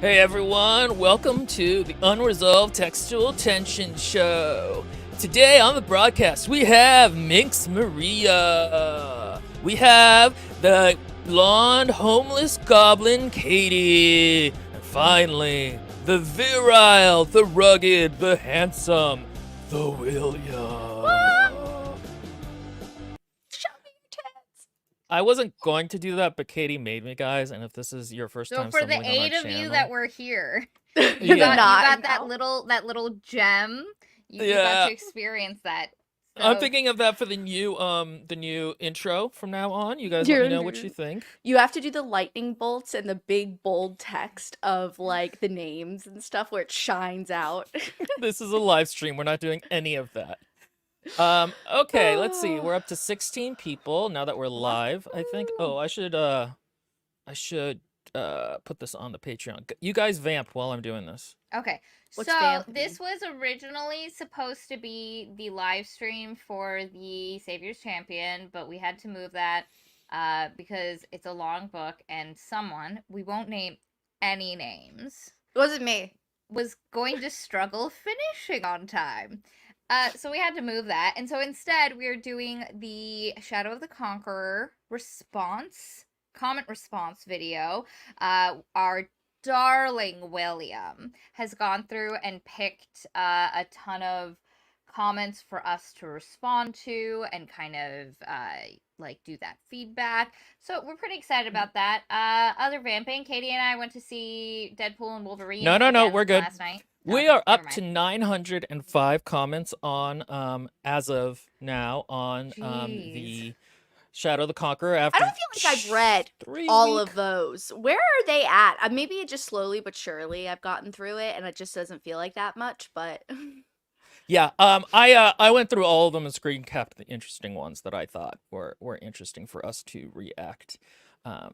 Hey everyone, welcome to the Unresolved Textual Tension Show. Today on the broadcast we have Minx Maria. We have the blonde homeless goblin Katie. And finally, the virile, the rugged, the handsome, the William. I wasn't going to do that, but Katie made me, guys. And if this is your first time for the stumbling on our 8 of channel, you that were here, Yeah. you got Not that now. little gem. You got Yeah. to experience that. I'm So- thinking of that for the new intro from now on. You guys let me know what you think. You have to do the lightning bolts and the big bold text of like the names and stuff where it shines out. This is a live stream. We're not doing any of that. Okay, let's see. We're up to 16 people now that we're live, I think. Oh, I should put this on the Patreon. You guys vamp while I'm doing this. Okay, What's so vamping? this was originally supposed to be the live stream for the Savior's Champion, but we had to move that because it's a long book and someone, we won't name any names, It wasn't me. was going to struggle finishing on time. So we had to move that. And so instead, we are doing the Shadow of the Conqueror comment response video. Our darling William has gone through and picked a ton of comments for us to respond to and kind of like do that feedback. So we're pretty excited about that. Other vamping, Katie and I went to see Deadpool and Wolverine. No, again we're good. last night. We Okay, are never up to mind. 905 comments on as of now on the Jeez. Shadow of the Conqueror after I don't feel like I've read 3 all week- of those. Where are they at? Maybe it just slowly but surely I've gotten through it and it just doesn't feel like that much, but Yeah, I went through all of them and screen capped the interesting ones that I thought were interesting for us to react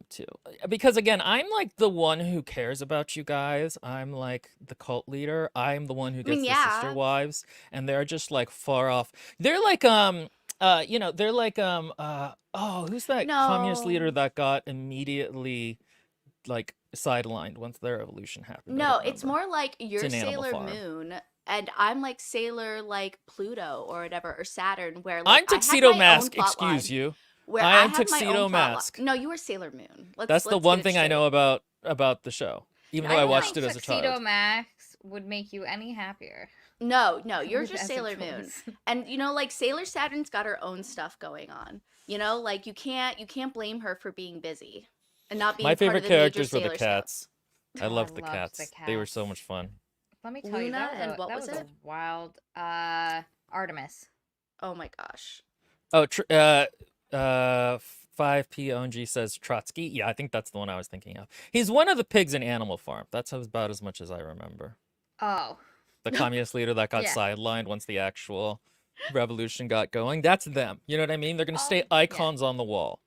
to. Because again, I'm like the one who cares about you guys. I'm like the cult leader. I'm the one who gets the sister yeah. wives, and they're just like far off. They're like they're like who's that communist leader No. that got immediately like sidelined once their evolution happened? I No, don't it's remember. more like you're an Animal Sailor Farm. Moon and I'm like Sailor like Pluto or whatever or Saturn where like I'm I have Tuxedo my Mask, own plot excuse line you. where I I am have my Tuxedo own plot Mask. line. No, you were Sailor Moon. That's the let's one get it thing I know straight. about the show, even though I I don't watched think it as a Tuxedo child. Max would make you any happier. No, you're As just a Sailor Moon. choice. And you know, like Sailor Saturn's got her own stuff going on. You know, like you can't blame her for being busy and not being My part favorite of the major characters were the Sailor stuff. cats. I Oh, loved the loved cats. the They were so cats. much fun. Let me tell you, Luna that was and a, what that was was a it? wild Artemis. Oh my gosh. Oh, 5P ONG says Trotsky. Yeah, I think that's the one I was thinking of. He's one of the pigs in Animal Farm. That's about as much as I remember. Oh. The communist leader that got Yeah. sidelined once the actual revolution got going. That's them. You know what I mean? They're going to stay Yeah. icons on the wall.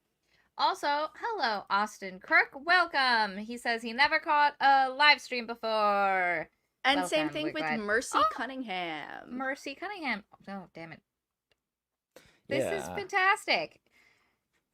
Also, hello, Austin Kirk. Welcome. He says he never caught a live stream before. And same Welcome, thing we're with glad. Mercy Oh! Cunningham. Mercy Cunningham. Oh, damn it. This is Yeah. fantastic.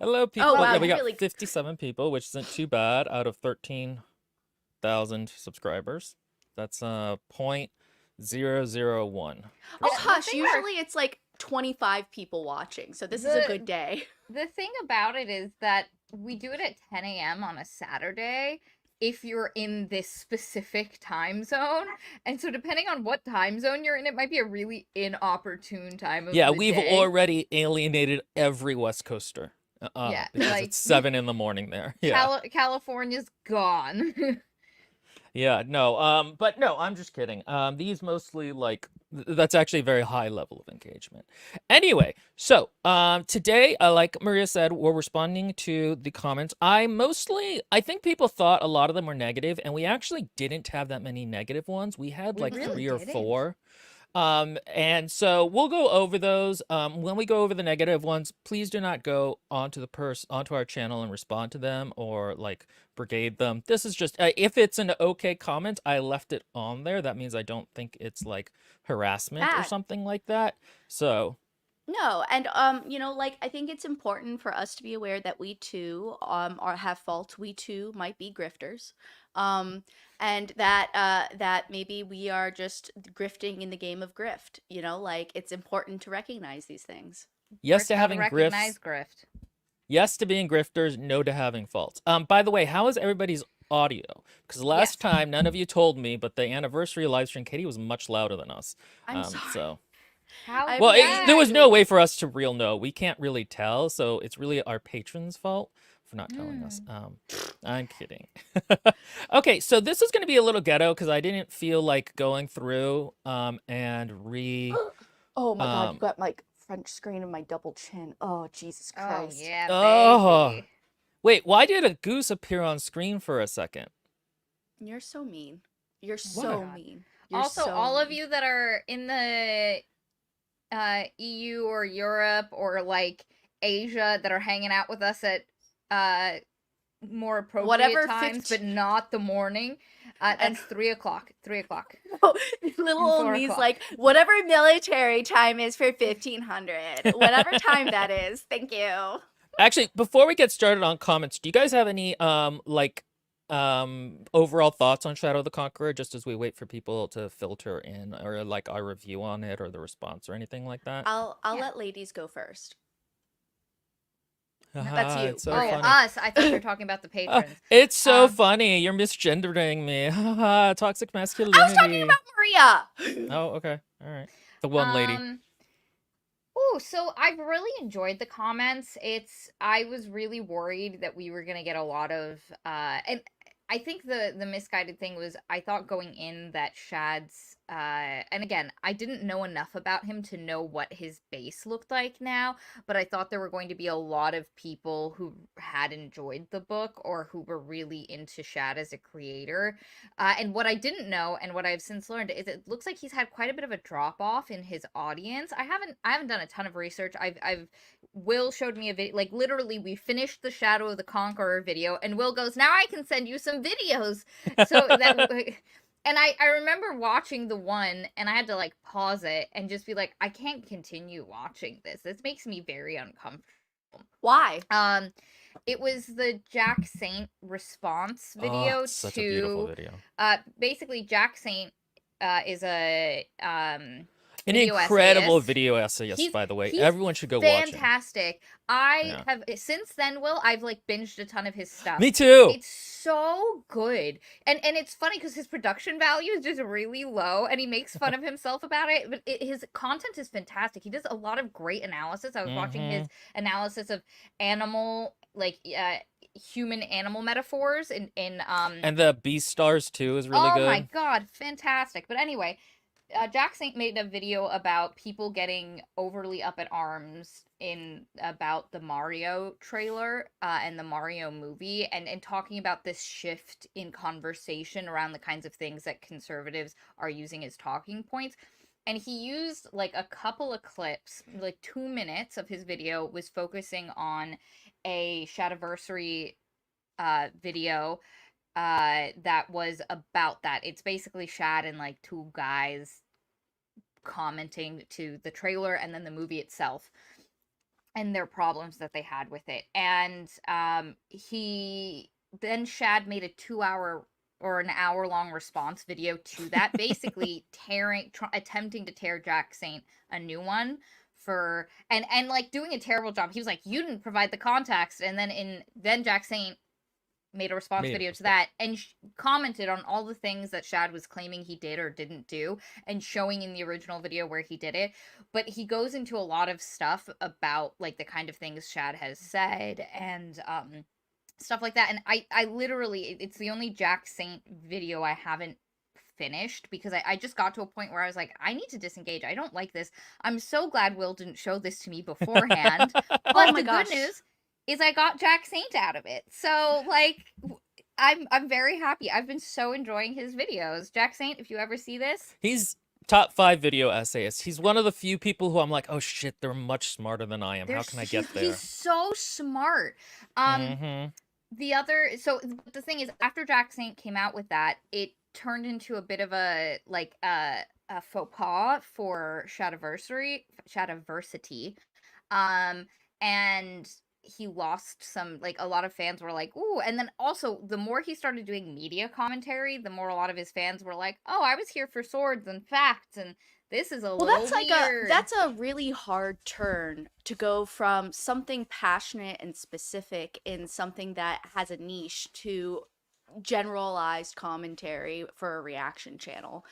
Hello, people. Oh, wow, Yeah, we got really- 57 people, which isn't too bad out of 13,000 subscribers. That's 0.001. Oh The hush, thing usually it's like 25 people watching, so this is a The- good day. The thing about it is that we do it at 10 a.m. on a Saturday if you're in this specific time zone. And so depending on what time zone you're in, it might be a really inopportune time of Yeah, the we've day. already alienated every West Coaster. Yeah, because like- it's 7 in the morning there. Yeah, California's gone. yeah, no, but no, I'm just kidding. These mostly like that's actually a very high level of engagement. Anyway, so today, like Maria said, we're responding to the comments. I think people thought a lot of them were negative, and we actually didn't have that many negative ones. We had We like really 3 or didn't. 4. And so we'll go over those. When we go over the negative ones, please do not go onto our channel and respond to them or like brigade them. This is just if it's an okay comment, I left it on there. That means I don't think it's like harassment or Bad. something like that. So No, and like I think it's important for us to be aware that we too are have faults. We too might be grifters. Um and that maybe we are just grifting in the game of grift, like it's important to recognize these things. Yes First, to how to having grifts. recognize grift. Yes to being grifters. No to having faults. By the way, how is everybody's audio? Because last Yes. time none of you told me, but the anniversary live stream, Katie was much louder than us. I'm sorry. So How I well, appreciate there was dare no way you. for us to real know. We can't really tell, so it's really our patrons' fault for not telling us. Hmm. I'm kidding. Okay, so this is going to be a little ghetto because I didn't feel like going through and Oh my God, you um got my French screen and my double chin. Oh, Jesus Oh Christ. yeah, oh baby. wait, why did a goose appear on screen for a second? You're so mean. You're Oh my Why? so god. mean. You're Also, so all of mean. you that are in the EU or Europe or like Asia that are hanging out with us at uh more appropriate Whatever times, 15 but not the morning. and That's 3 o'clock. 3 o'clock. little And old four me's o'clock. like, whatever military time is for 1500. Whatever time that is. Thank you. Actually, before we get started on comments, do you guys have any overall thoughts on Shadow of the Conqueror just as we wait for people to filter in or like our review on it or the response or anything like that? I'll Yeah. let ladies go first. That's Haha, you, it's so Oh, Maria. funny. us. I thought you were talking about the patrons. It's so Um, funny. You're misgendering me. Haha, toxic I was talking masculinity. about Maria. Oh, okay. All right. The one lady. um, Oh, so I've really enjoyed the comments. I was really worried that we were gonna get a lot of and I think the misguided thing was I thought going in that Shad's and again, I didn't know enough about him to know what his base looked like now, but I thought there were going to be a lot of people who had enjoyed the book or who were really into Shad as a creator. And what I didn't know, and what I've since learned, is it looks like he's had quite a bit of a drop off in his audience. I haven't done a ton of research. I've Will showed me a video. Like literally, we finished the Shadow of the Conqueror video, and Will goes, "Now I can send you some videos." So that. And I remember watching the one and I had to like pause it and just be like, I can't continue watching this. This makes me very uncomfortable. Why? Um, it was the Jack Saint response Oh, video it's such a beautiful to video. basically Jack Saint is a An video incredible essayist. video essayist, He's by the way. he's Everyone should go watch him. fantastic. I Yeah. have since then, Will, I've like binged a ton of his stuff. Me too. It's so good. And it's funny because his production value is just really low and he makes fun of himself about it, but his content is fantastic. He does a lot of great analysis. I was watching his analysis of animal like human animal metaphors in And the Beast Stars too is really oh good. my god, fantastic. But anyway, Jack Saint made a video about people getting overly up at arms in about the Mario trailer and the Mario movie, and talking about this shift in conversation around the kinds of things that conservatives are using as talking points. And he used like a couple of clips, like 2 minutes of his video was focusing on a Shadiversity video that was about that. It's basically Shad and like two guys commenting to the trailer and then the movie itself and their problems that they had with it. And he then Shad made a 2 hour or an hour long response video to that, basically attempting to tear Jack Saint a new one for and like doing a terrible job. He was like, "You didn't provide the context," and then Jack Saint made a response video to that and commented on all the things that Shad was claiming he did or didn't do and showing in the original video where he did it. But he goes into a lot of stuff about like the kind of things Shad has said and stuff like that. And I literally, it's the only Jack Saint video I haven't finished because I just got to a point where I was like, I need to disengage. I don't like this. I'm so glad Will didn't show this to me beforehand. But Oh my the gosh. good news is I got Jack Saint out of it. So like I'm very happy. I've been so enjoying his videos. Jack Saint, if you ever see this, He's top 5 video essayist. He's one of the few people who I'm like, oh shit, they're much smarter than I am. How can I get there? He's so smart. The thing is, after Jack Saint came out with that, it turned into a bit of a like faux pas for Shadiversity. Um, and he lost some, like, a lot of fans were like, ooh. And then also, the more he started doing media commentary, the more a lot of his fans were like, oh, I was here for swords and facts, and this is a Well, little weird. that's a really hard turn to go from something passionate and specific in something that has a niche to generalized commentary for a reaction channel.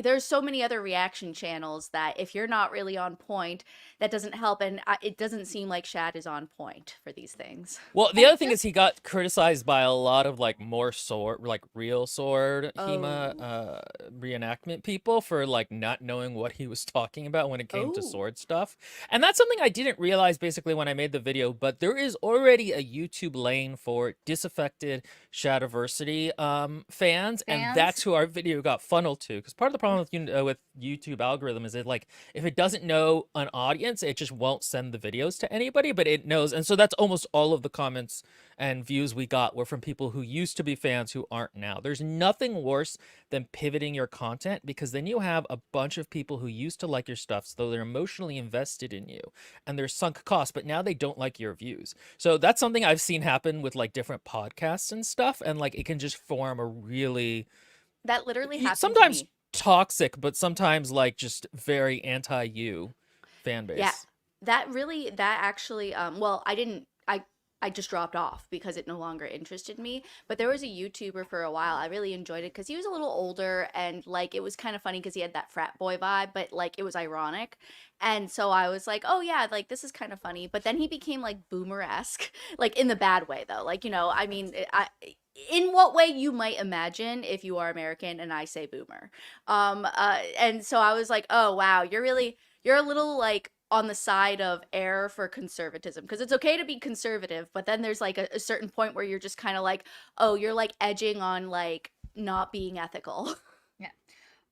There's so many other reaction channels that if you're not really on point, that doesn't help. And it doesn't seem like Shad is on point for these things. Well, the And other thing is he got criticized by a lot of like more sword, like real sword HEMA Oh. reenactment people for like not knowing what he was talking about when it came to Oh. sword stuff. And that's something I didn't realize basically when I made the video, but there is already a YouTube lane for disaffected Shadiversity fans, and that's who our video got funneled to. Because part of the problem with YouTube algorithm is it like if it doesn't know an audience, it just won't send the videos to anybody, but it knows. And so that's almost all of the comments and views we got were from people who used to be fans who aren't now. There's nothing worse than pivoting your content, because then you have a bunch of people who used to like your stuff, so they're emotionally invested in you and they're sunk costs, but now they don't like your views. So that's something I've seen happen with like different podcasts and stuff, and like it can just form a really That literally happened to sometimes me. toxic, but sometimes like just very anti-you fan Yeah, base. that actually, well, I just dropped off because it no longer interested me. But there was a YouTuber for a while. I really enjoyed it because he was a little older and like it was kind of funny because he had that frat boy vibe, but like it was ironic. And so I was like, oh yeah, like this is kind of funny. But then he became like boomer-esque, like in the bad way though. Like, I mean, in what way you might imagine if you are American and I say boomer. And so I was like, oh wow, you're a little like on the side of error for conservatism because it's okay to be conservative, but then there's like a certain point where you're just kind of like, oh, you're like edging on like not being ethical. yeah.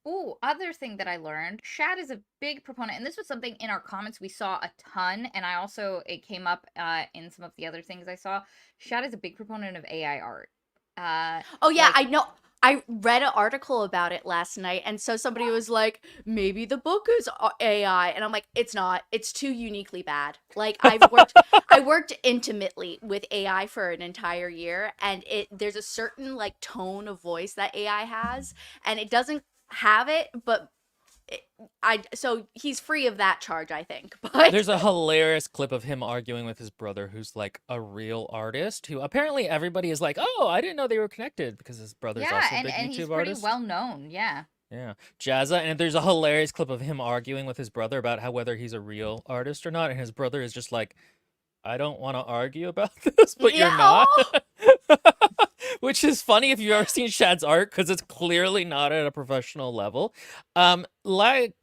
Ooh, other thing that I learned, Shad is a big proponent, and this was something in our comments we saw a ton, and I also, it came up in some of the other things I saw. Shad is a big proponent of AI art. Oh yeah, Like, I know. I read an article about it last night, and so somebody was like, maybe the book is AI, and I'm like, it's not. It's too uniquely bad. Like I worked intimately with AI for an entire year, and there's a certain like tone of voice that AI has, and it doesn't have it, but so he's free of that charge, I think. But There's a hilarious clip of him arguing with his brother, who's like a real artist, who apparently everybody is like, oh, I didn't know they were connected, because his brother's yeah, also a big and he's YouTube pretty artist. well known, yeah. Yeah, Jazza, and there's a hilarious clip of him arguing with his brother about how whether he's a real artist or not, and his brother is just like, I don't want to argue about this, but you're yeah, not. oh, Which is funny if you've ever seen Shad's art, because it's clearly not at a professional level. Like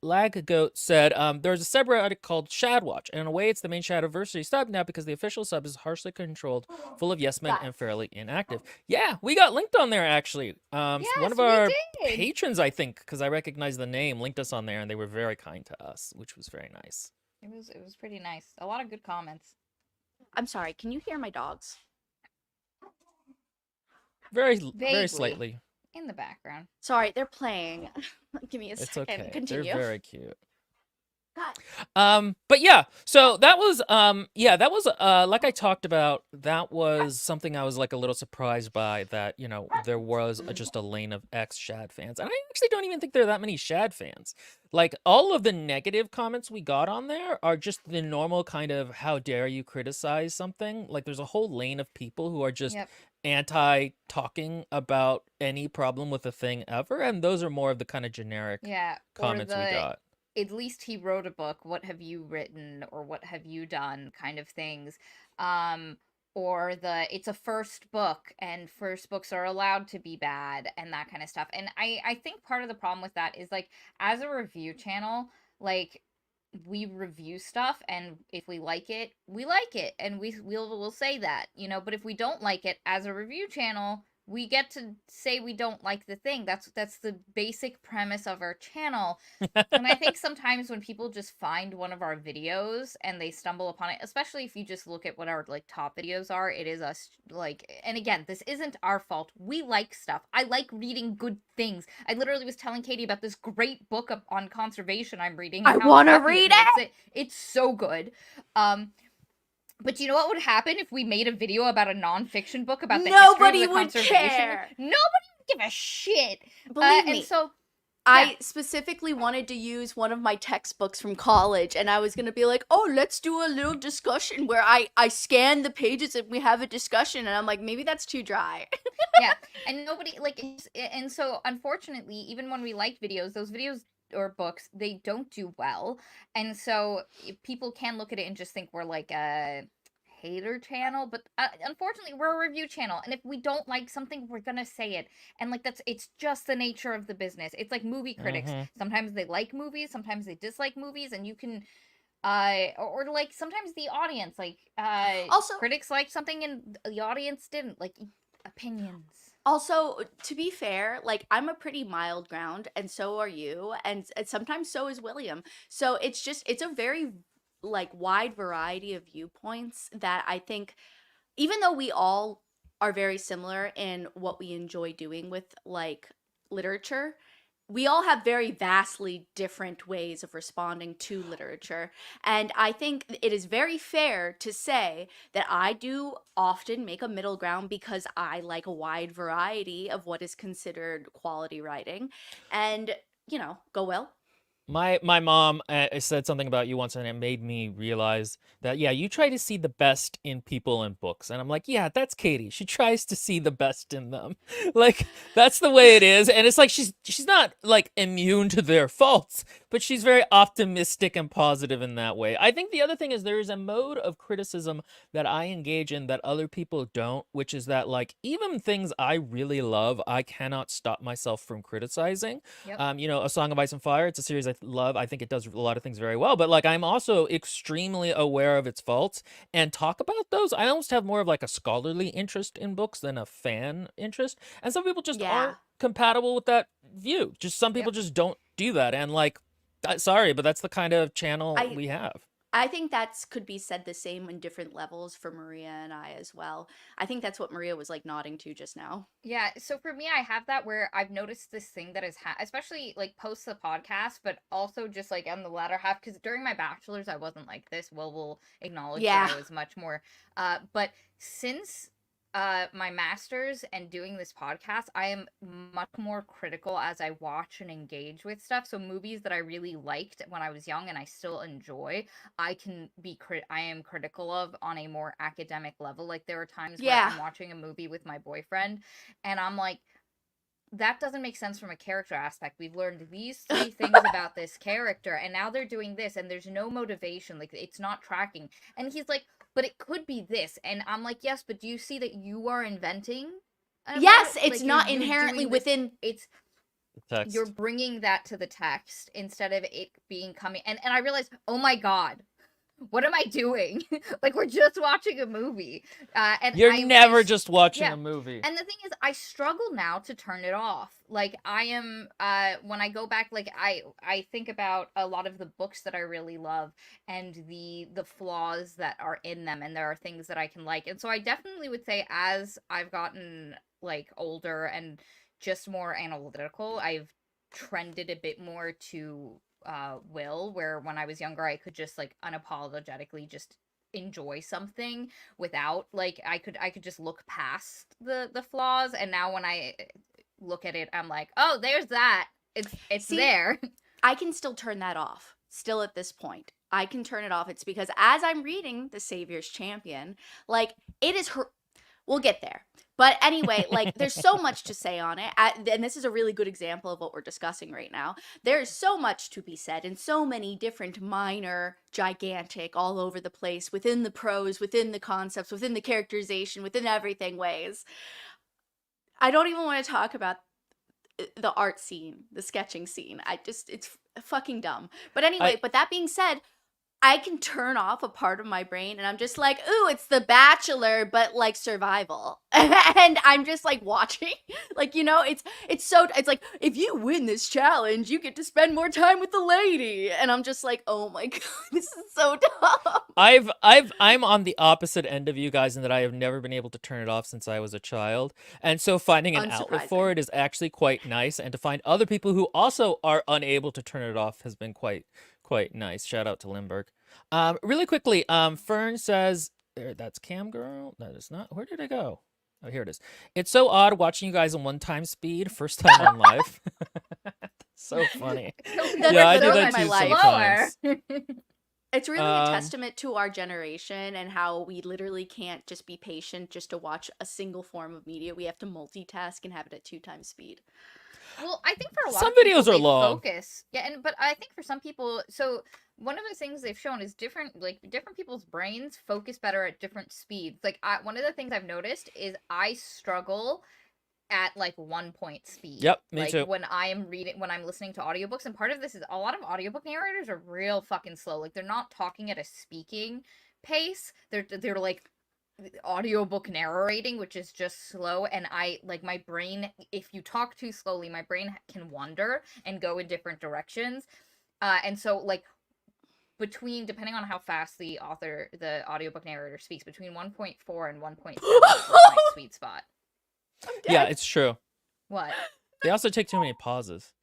Laggoat said, there's a subreddit called Shad Watch, and in a way it's the main Shadiversity sub now because the official sub is harshly controlled, full of yes men, and guys. fairly inactive. Yeah, we got linked on there actually. One Yes, of we our did. patrons, I think, because I recognize the name, linked us on there, and they were very kind to us, which was very nice. It was pretty nice. A lot of good comments. I'm sorry. Can you hear my dogs? Very Vaguely slightly. in the background. Sorry, they're playing. Give me a It's second. okay. Continue. They're very cute. God. But yeah, so that was that was like I talked about, that was something I was like a little surprised by, that there was just a lane of ex Shad fans, and I actually don't even think there are that many Shad fans. Like, all of the negative comments we got on there are just the normal kind of how dare you criticize something. Like, there's a whole lane of people who are just Yep. anti talking about any problem with a thing ever, and those are more of the kind of generic Yeah. Or comments we the got. at least he wrote a book, what have you written or what have you done kind of things. Um or the it's a first book and first books are allowed to be bad and that kind of stuff. And I think part of the problem with that is, like, as a review channel, like, we review stuff, and if we like it, we like it, and we'll say that, but if we don't like it as a review channel, we get to say we don't like the thing. That's the basic premise of our channel. And I think sometimes when people just find one of our videos and they stumble upon it, especially if you just look at what our like top videos are, it is us like, and again, this isn't our fault. We like stuff. I like reading good things. I literally was telling Katie about this great book on conservation I'm reading I and how want to happy read it makes it. it. It's so good. But you know what would happen if we made a video about a nonfiction book about the history of Nobody the would conservation? care. Nobody would give a shit. Believe And me. so, yeah. I specifically wanted to use one of my textbooks from college, and I was going to be like, oh, let's do a little discussion where I scan the pages and we have a discussion. And I'm like, maybe that's too dry. Yeah, and nobody like, and so unfortunately, even when we like videos, those videos or books, they don't do well, and so people can look at it and just think we're like a hater channel, but unfortunately we're a review channel, and if we don't like something, we're gonna say it. And like, it's just the nature of the business. It's like movie critics. Sometimes they like movies, sometimes they dislike movies, and you can or like sometimes the audience, like Also, critics liked something and the audience didn't, like, opinions. Also, to be fair, like I'm a pretty mild ground, and so are you, and sometimes so is William. So it's a very like wide variety of viewpoints that I think, even though we all are very similar in what we enjoy doing with like literature, we all have very vastly different ways of responding to literature. And I think it is very fair to say that I do often make a middle ground because I like a wide variety of what is considered quality writing. And, go well. My mom said something about you once, and it made me realize that, yeah, you try to see the best in people and books. And I'm like, yeah, that's Katie. She tries to see the best in them. Like, that's the way it is. And it's like she's not like immune to their faults, but she's very optimistic and positive in that way. I think the other thing is there is a mode of criticism that I engage in that other people don't, which is that, like, even things I really love, I cannot stop myself from criticizing. Yep. A Song of Ice and Fire, it's a series I love. I think it does a lot of things very well, but like I'm also extremely aware of its faults and talk about those. I almost have more of like a scholarly interest in books than a fan interest. And some people just Yeah. aren't compatible with that view. Just some people Yep. just don't do that. And like, sorry, but that's the kind of channel I we have. I think that's could be said the same in different levels for Maria and I as well. I think that's what Maria was like nodding to just now. Yeah, so for me, I have that where I've noticed this thing that is, especially like post the podcast, but also just like on the latter half, because during my bachelor's, I wasn't like this. Will acknowledge that Yeah. I was much more. But since my master's and doing this podcast, I am much more critical as I watch and engage with stuff. So movies that I really liked when I was young and I still enjoy, I am critical of on a more academic level. Like there are times where Yeah. I'm watching a movie with my boyfriend and I'm like, that doesn't make sense from a character aspect. We've learned these three things about this character, and now they're doing this, and there's no motivation. Like, it's not tracking. And he's like, but it could be this. And I'm like, yes, but do you see that you are inventing? Yes, it's Like, not you're inherently doing this. within. It's Text. you're bringing that to the text instead of it being coming. And I realized, oh my god, what am I doing? Like, we're just watching a movie. And You're I never just watching yeah. a movie. And the thing is, I struggle now to turn it off. Like I am, when I go back, like I think about a lot of the books that I really love and the flaws that are in them, and there are things that I can like. And so I definitely would say, as I've gotten like older and just more analytical, I've trended a bit more to Will, where when I was younger, I could just like unapologetically just enjoy something without like I could just look past the flaws. And now when I look at it, I'm like, oh, there's that. It's See, there. I can still turn that off. Still at this point, I can turn it off. It's because as I'm reading The Savior's Champion, like it is her. We'll get there. But anyway, like there's so much to say on it. And this is a really good example of what we're discussing right now. There is so much to be said in so many different minor, gigantic, all over the place, within the prose, within the concepts, within the characterization, within everything ways. I don't even want to talk about the art scene, the sketching scene. It's fucking dumb. But anyway, but that being said, I can turn off a part of my brain and I'm just like, ooh, it's The Bachelor, but like survival. And I'm just like watching. Like, it's like, if you win this challenge, you get to spend more time with the lady. And I'm just like, oh my God, this is so dumb. I'm on the opposite end of you guys in that I have never been able to turn it off since I was a child. And so finding an outlet for Unsurprising. it is actually quite nice. And to find other people who also are unable to turn it off has been quite nice. Shout out to Limburg. Really quickly, Fern says that's Cam Girl. That is not. Where did it go? Oh, here it is. It's so odd watching you guys in 1x speed, first time on live. So funny. That's Yeah, I do literally that my too life. sometimes. It's really a Um, testament to our generation and how we literally can't just be patient just to watch a single form of media. We have to multitask and have it at 2x speed. Well, I think for a lot Some of people, videos are they long. focus. Yeah, but I think for some people, so one of the things they've shown is different people's brains focus better at different speeds. Like one of the things I've noticed is I struggle at like 1 point speed. Yep, me like too. when I'm listening to audiobooks, and part of this is a lot of audiobook narrators are real fucking slow. Like they're not talking at a speaking pace. They're like audiobook narrating, which is just slow, and I like my brain, if you talk too slowly, my brain can wander and go in different directions. And so like depending on how fast the audiobook narrator speaks, between 1.4 and 1.7 is my sweet spot. Yeah, it's true. What? They also take too many pauses.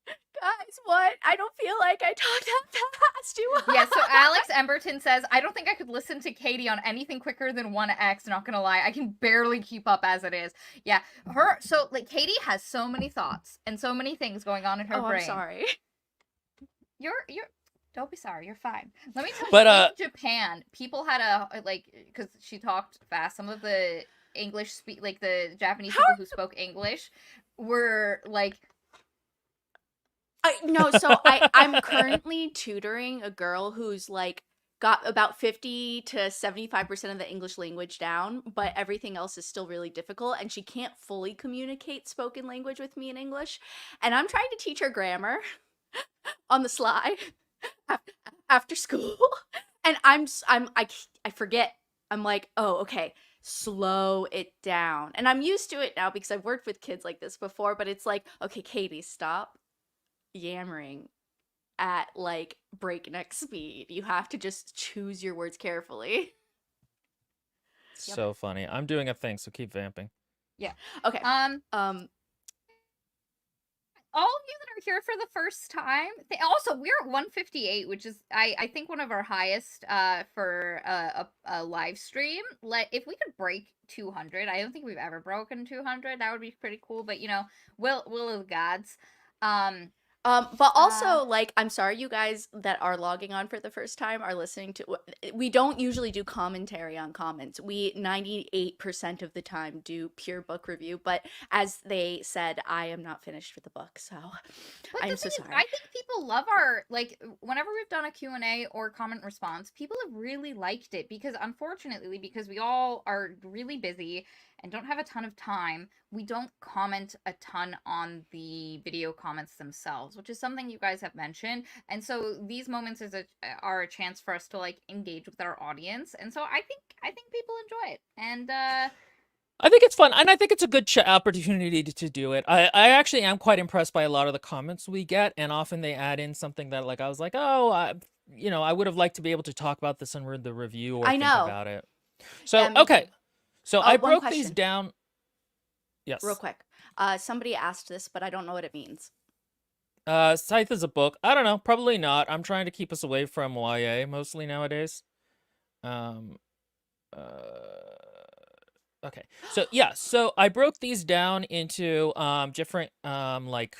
Guys, what? I don't feel like I talked that fast. Yeah, so Alex Emberton says, I don't think I could listen to Katie on anything quicker than 1x, not gonna lie. I can barely keep up as it is. Yeah, so, like, Katie has so many thoughts and so many things going on in her brain. I'm sorry. You're, don't be sorry, you're fine. Let me tell you, But, in Japan, people had because she talked fast, some of the the Japanese people who spoke English were, like... I'm currently tutoring a girl who's like got about 50 to 75% of the English language down, but everything else is still really difficult and she can't fully communicate spoken language with me in English. And I'm trying to teach her grammar on the sly after school. And I forget. I'm like, "Oh, okay. Slow it down." And I'm used to it now because I've worked with kids like this before, but it's like, "Okay, Katie, stop yammering at like breakneck speed. You have to just choose your words carefully." So funny. I'm doing a thing, so keep vamping. Yeah. Okay. All of you that are here for the first time, also we're at 158, which is I think one of our highest for a live stream. If we could break 200, I don't think we've ever broken 200. That would be pretty cool. But will of the gods. But also, like, I'm sorry you guys that are logging on for the first time are listening to. We don't usually do commentary on comments. We 98% of the time do pure book review. But as they said, I am not finished with the book, so I'm so sorry. I think people love whenever we've done a Q&A or comment response, people have really liked it because we all are really busy and don't have a ton of time, we don't comment a ton on the video comments themselves, which is something you guys have mentioned. And so these moments are a chance for us to like engage with our audience. And so I think people enjoy it. And I think it's fun, and I think it's a good opportunity to do it. I actually am quite impressed by a lot of the comments we get, and often they add in something that like I was like, oh, I would have liked to be able to talk about this in the review or think about it. So Yeah, okay. too. So I broke these down. Yes. Real quick. Somebody asked this, but I don't know what it means. Scythe is a book. I don't know. Probably not. I'm trying to keep us away from YA mostly nowadays. Okay. So yeah. So I broke these down into different like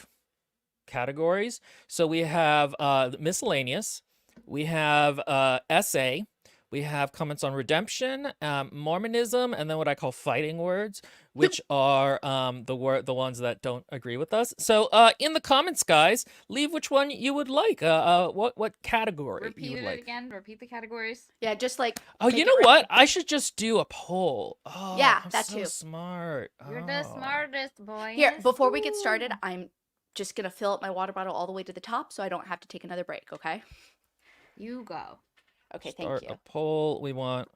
categories. So we have miscellaneous. We have essay. We have comments on redemption, Mormonism, and then what I call fighting words, which are the ones that don't agree with us. So in the comments, guys, leave which one you would like. What category you would like. Again. Repeat the categories. Yeah, just like. Oh, you know what? I should just do a poll. Oh, yeah, I'm that so too. Smart. You're the smartest boy. Here, before we get started, I'm just gonna fill up my water bottle all the way to the top, so I don't have to take another break. Okay. You go. Okay, thank Start you. a poll. We want.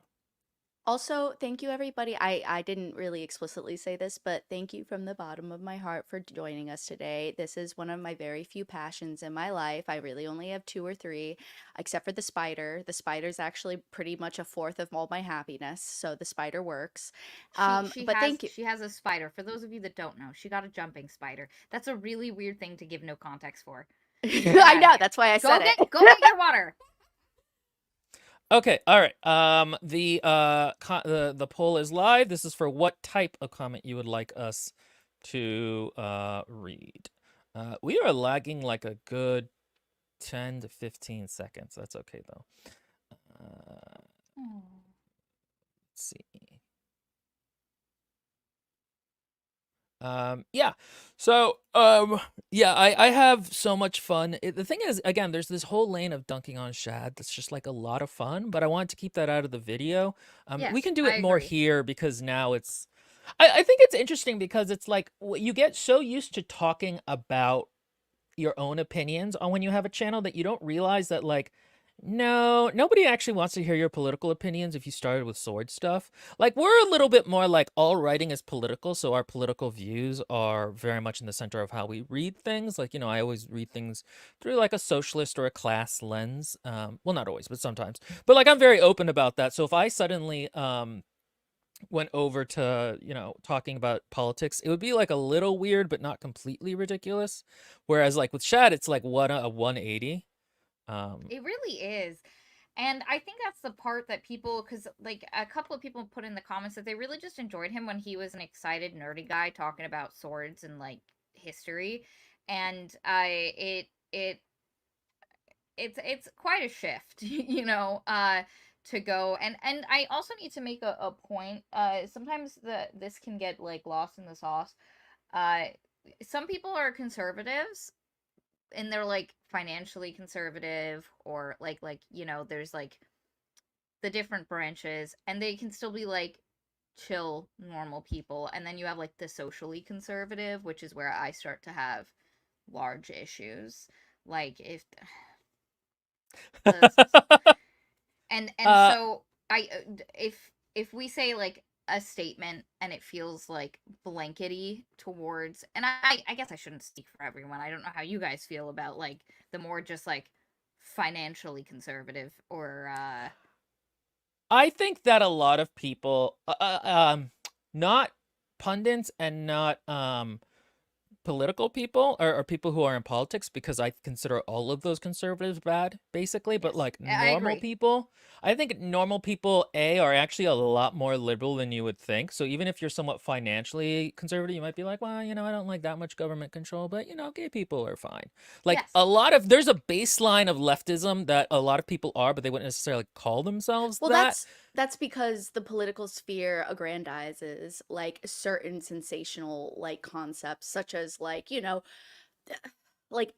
Also, thank you everybody. I didn't really explicitly say this, but thank you from the bottom of my heart for joining us today. This is one of my very few passions in my life. I really only have two or three, except for the spider. The spider's actually pretty much a fourth of all my happiness, so the spider works. She But has thank you. she has a spider. For those of you that don't know, she got a jumping spider. That's a really weird thing to give no context for. Get I out of know, here. that's why I Go said get it. your water. Okay, all right. The poll is live. This is for what type of comment you would like us to read. We are lagging like a good 10 to 15 seconds. That's okay though. Let's see. Yeah. So, yeah, I have so much fun. The thing is, again, there's this whole lane of dunking on Shad that's just like a lot of fun, but I wanted to keep that out of the video. We Yes, can do I it more agree. here because now I think it's interesting because it's like you get so used to talking about your own opinions on when you have a channel that you don't realize that like no, nobody actually wants to hear your political opinions if you started with sword stuff. Like we're a little bit more like all writing is political, so our political views are very much in the center of how we read things. Like, I always read things through like a socialist or a class lens. Well, not always, but sometimes. But like I'm very open about that. So if I suddenly went over to, talking about politics, it would be like a little weird, but not completely ridiculous. Whereas like with Shad, it's like what a 180. It really is. And I think that's the part that people, because like a couple of people put in the comments that they really just enjoyed him when he was an excited, nerdy guy talking about swords and like history. And it's quite a shift, to go. And I also need to make a point. Sometimes this can get like lost in the sauce. Uh, some people are conservatives and they're like financially conservative or there's like the different branches and they can still be like chill normal people, and then you have like the socially conservative, which is where I start to have large issues, like if the and uh, so I if we say like a statement and it feels like blankety towards, and I guess I shouldn't speak for everyone. I don't know how you guys feel about like the more just like financially conservative or I think that a lot of people, not pundits and not political people or people who are in politics, because I consider all of those conservatives bad, basically. But yes, like I normal agree. people, I think normal people are actually a lot more liberal than you would think. So even if you're somewhat financially conservative, you might be like, well, I don't like that much government control, but gay people are fine. Like Yes. there's a baseline of leftism that a lot of people are, but they wouldn't necessarily call themselves Well, that. that's because the political sphere aggrandizes like certain sensational like concepts such as like, like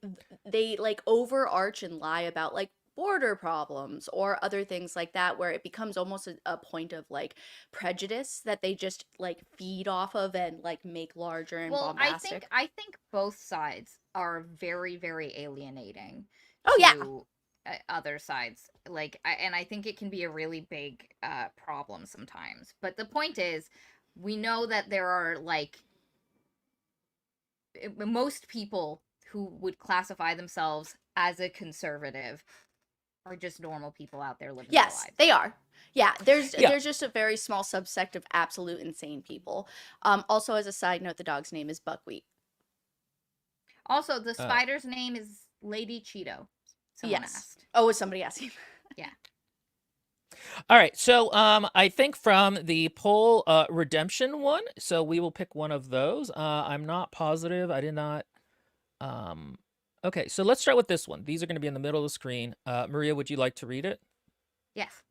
they like overarch and lie about like border problems or other things like that where it becomes almost a point of like prejudice that they just like feed off of and like make larger and Well, bombastic. I think both sides are very very alienating Oh yeah. to other sides. And I think it can be a really big problem sometimes. But the point is, we know that there are like most people who would classify themselves as a conservative are just normal people out there living their Yes, lives. they are. Yeah, Yeah. there's just a very small subsect of absolute insane people. Also as a side note, the dog's name is Buckwheat. Also, the Uh, spider's name is Lady Cheeto. Someone Yes. asked. Oh, was somebody asking? Yeah. all right. So I think from the poll redemption one, so we will pick one of those. I'm not positive. I did not. Um, okay, so let's start with this one. These are going to be in the middle of the screen. Maria, would you like to read it? Yes.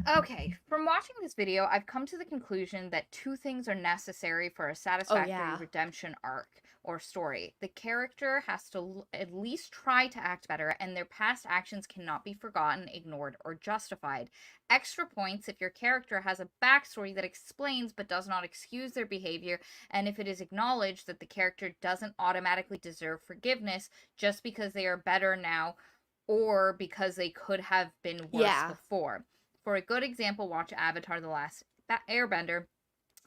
Okay, from watching this video, I've come to the conclusion that two things are necessary for a Oh satisfactory yeah. redemption arc or story. The character has to at least try to act better, and their past actions cannot be forgotten, ignored, or justified. Extra points if your character has a backstory that explains but does not excuse their behavior, and if it is acknowledged that the character doesn't automatically deserve forgiveness just because they are better now or because they could have been worse Yeah. before. For a good example, watch Avatar: The Last Airbender.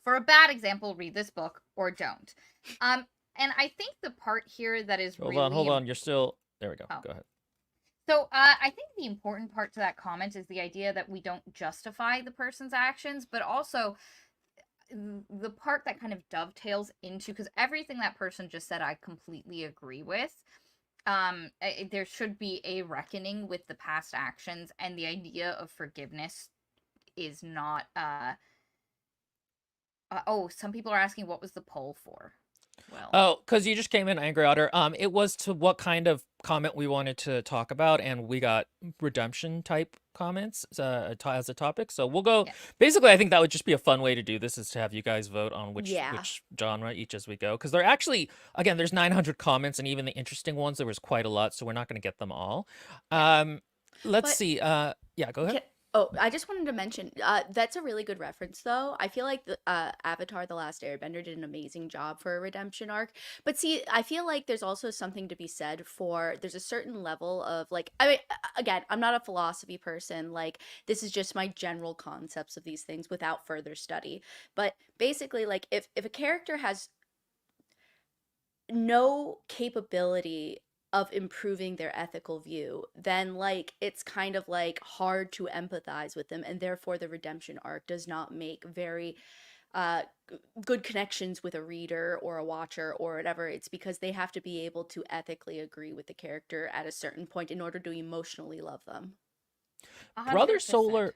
For a bad example, read this book or don't. And I think the part here that is Hold really on. You're still there. We go. oh. Go ahead. So I think the important part to that comment is the idea that we don't justify the person's actions, but also the part that kind of dovetails into, because everything that person just said I completely agree with. There should be a reckoning with the past actions, and the idea of forgiveness is not oh, some people are asking what was the poll for. Well, Oh, because you just came in, Angry Otter. It was to what kind of comment we wanted to talk about, and we got redemption type comments as a topic. So we'll go. yeah. Basically, I think that would just be a fun way to do this, is to have you guys vote on which Yeah. genre each as we go. Because they're actually, again, there's 900 comments, and even the interesting ones, there was quite a lot. So we're not going to get them all. Let's But see. Yeah, go ahead. oh, I just wanted to mention that's a really good reference, though. I feel like the Avatar: The Last Airbender did an amazing job for a redemption arc. But see, I feel like there's also something to be said for there's a certain level of like, I mean, again, I'm not a philosophy person. Like, this is just my general concepts of these things without further study. But basically, like, if a character has no capability of improving their ethical view, then like it's kind of like hard to empathize with them, and therefore the redemption arc does not make very uh good connections with a reader or a watcher or whatever. It's because they have to be able to ethically agree with the character at a certain point in order to emotionally love them. Brother 100%. Solar.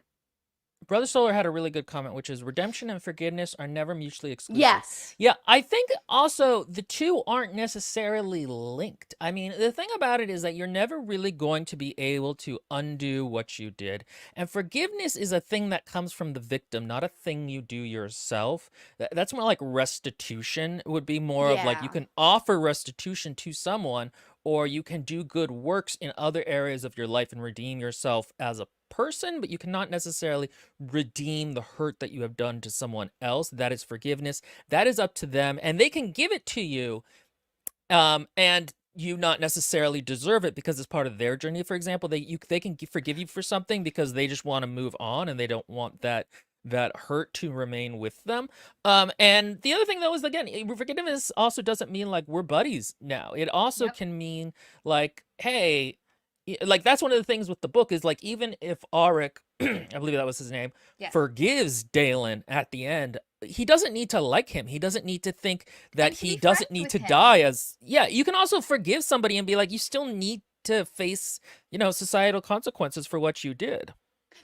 Brother Solar had a really good comment, which is redemption and forgiveness are never mutually exclusive. Yes. Yeah, I think also the two aren't necessarily linked. I mean, the thing about it is that you're never really going to be able to undo what you did. And forgiveness is a thing that comes from the victim, not a thing you do yourself. That's more like restitution. It would be more of like you Yeah. can offer restitution to someone, or you can do good works in other areas of your life and redeem yourself as a person, but you cannot necessarily redeem the hurt that you have done to someone else. That is forgiveness. That is up to them, and they can give it to you, and you not necessarily deserve it because it's part of their journey. For example, they can forgive you for something because they just want to move on and they don't want that hurt to remain with them. And the other thing though is, again, forgiveness also doesn't mean like we're buddies now. It also Yep. can mean like, hey, like that's one of the things with the book is like, even if Auric, I believe that was his name, Yeah. forgives Dalen at the end, he doesn't need to like him. He doesn't need to think that And to he be doesn't friends need with to him. die as, yeah, you can also forgive somebody and be like, you still need to face, societal consequences for what you did.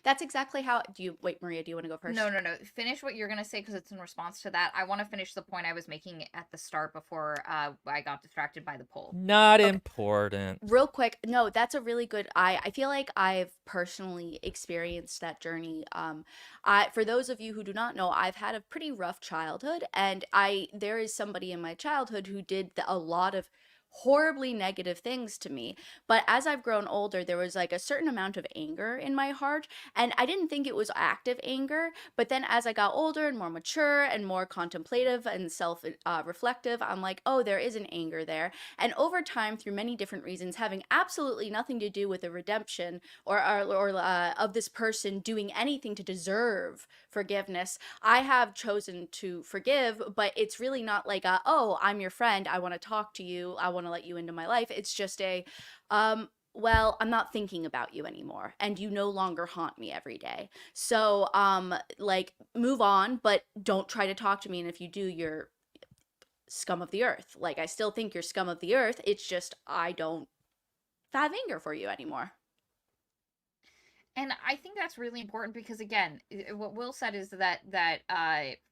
That's exactly how do you wait, Maria, do you want to go first? No. Finish what you're gonna say because it's in response to that. I want to finish the point I was making at the start before I got distracted by the poll. Not Okay. important. Real quick, no, that's a really good. I feel like I've personally experienced that journey. I for those of you who do not know, I've had a pretty rough childhood, and there is somebody in my childhood who did a lot of horribly negative things to me. But as I've grown older, there was like a certain amount of anger in my heart, and I didn't think it was active anger. But then as I got older and more mature and more contemplative and self reflective, I'm like, oh, there is an anger there. And over time, through many different reasons, having absolutely nothing to do with the redemption or of this person doing anything to deserve forgiveness, I have chosen to forgive. But it's really not like, oh, I'm your friend, I want to talk to you, I want to let you into my life. It's just well, I'm not thinking about you anymore, and you no longer haunt me every day. So, like, move on, but don't try to talk to me. And if you do, you're scum of the earth. Like, I still think you're scum of the earth. It's just I don't have anger for you anymore. And I think that's really important because, again, what Will said is that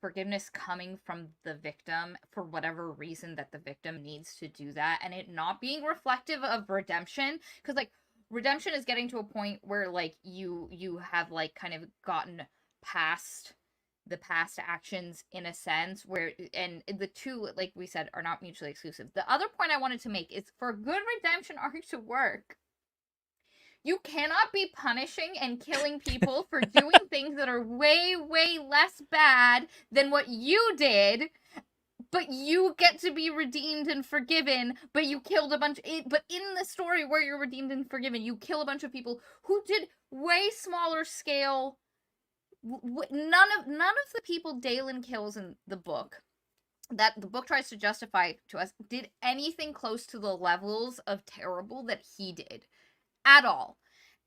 forgiveness coming from the victim for whatever reason that the victim needs to do that, and it not being reflective of redemption, because like redemption is getting to a point where like you have like kind of gotten past the past actions in a sense where, and the two, like we said, are not mutually exclusive. The other point I wanted to make is for a good redemption arc to work, you cannot be punishing and killing people for doing things that are way, way less bad than what you did but you get to be redeemed and forgiven, but you killed a bunch. But in the story where you're redeemed and forgiven, you kill a bunch of people who did way smaller scale. None of the people Dalen kills in the book that the book tries to justify to us did anything close to the levels of terrible that he did at all.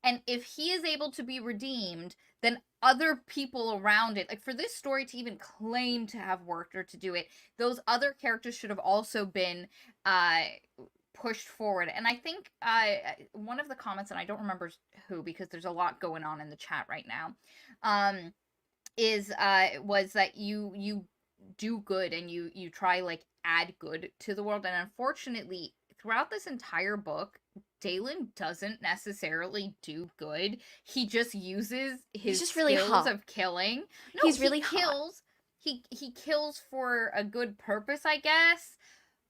And if he is able to be redeemed, then other people around it, like for this story to even claim to have worked or to do it, those other characters should have also been pushed forward. And I think one of the comments, and I don't remember who because there's a lot going on in the chat right now, was that you do good and you try like add good to the world. And unfortunately, throughout this entire book, Dalen doesn't necessarily do good. He just uses his just really skills hot. of killing. No, He's really kills. He kills for a good purpose, I guess.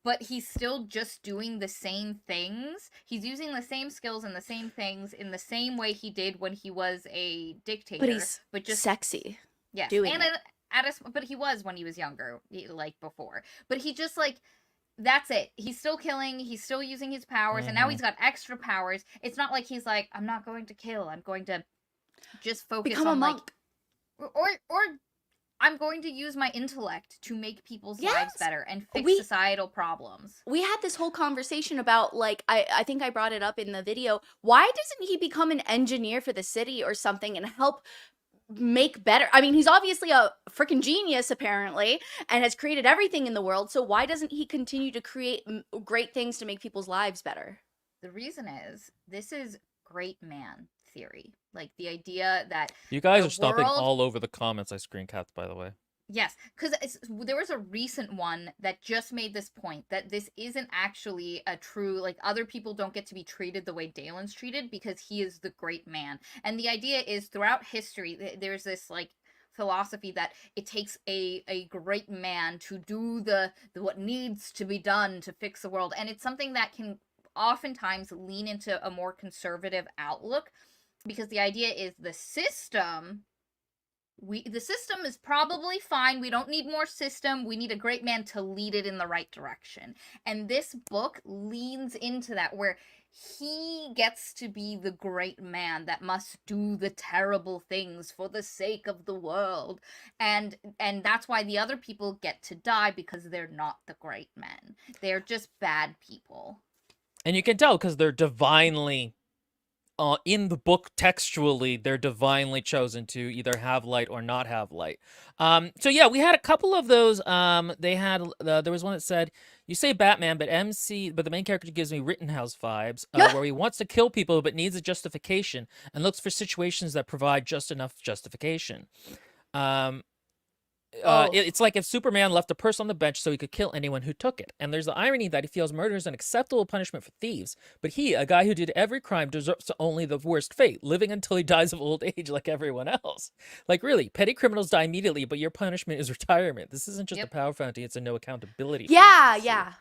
But he's still just doing the same things. He's using the same skills and the same things in the same way he did when he was a dictator. But he's just sexy. Yes, doing and it. But he was when he was younger, like before. But he just like that's it. He's still killing. He's still using his powers, and now he's got extra powers. It's not like he's like, I'm not going to kill. I'm going to just focus Become on a monk. or I'm going to use my intellect to make people's lives better and fix societal problems. We had this whole conversation about, like, I think I brought it up in the video. Why doesn't he become an engineer for the city or something and help make better? I mean, he's obviously a freaking genius, apparently, and has created everything in the world. So why doesn't he continue to create great things to make people's lives better? The reason is, this is great man theory. Like, the idea that you guys are stomping all over the comments I screen capped, by the way. Yes, because there was a recent one that just made this point that this isn't actually a true, like, other people don't get to be treated the way Dalen's treated because he is the great man. And the idea is, throughout history, there's this, like, philosophy that it takes a great man to do the what needs to be done to fix the world. And it's something that can oftentimes lean into a more conservative outlook, because the idea is the system is probably fine. We don't need more system. We need a great man to lead it in the right direction. And this book leans into that, where he gets to be the great man that must do the terrible things for the sake of the world. And that's why the other people get to die, because they're not the great men. They're just bad people. And you can tell because they're divinely in the book textually, they're divinely chosen to either have light or not have light. So yeah, we had a couple of those. They had there was one that said, "You say Batman, but the main character gives me Rittenhouse vibes, where he wants to kill people but needs a justification and looks for situations that provide just enough justification." It's like if Superman left a purse on the bench so he could kill anyone who took it. And there's the irony that he feels murder is an acceptable punishment for thieves, but he, a guy who did every crime, deserves only the worst fate, living until he dies of old age like everyone else. Like, really, petty criminals die immediately, but your punishment is retirement. This isn't just a power fountain, it's a no accountability. Yeah.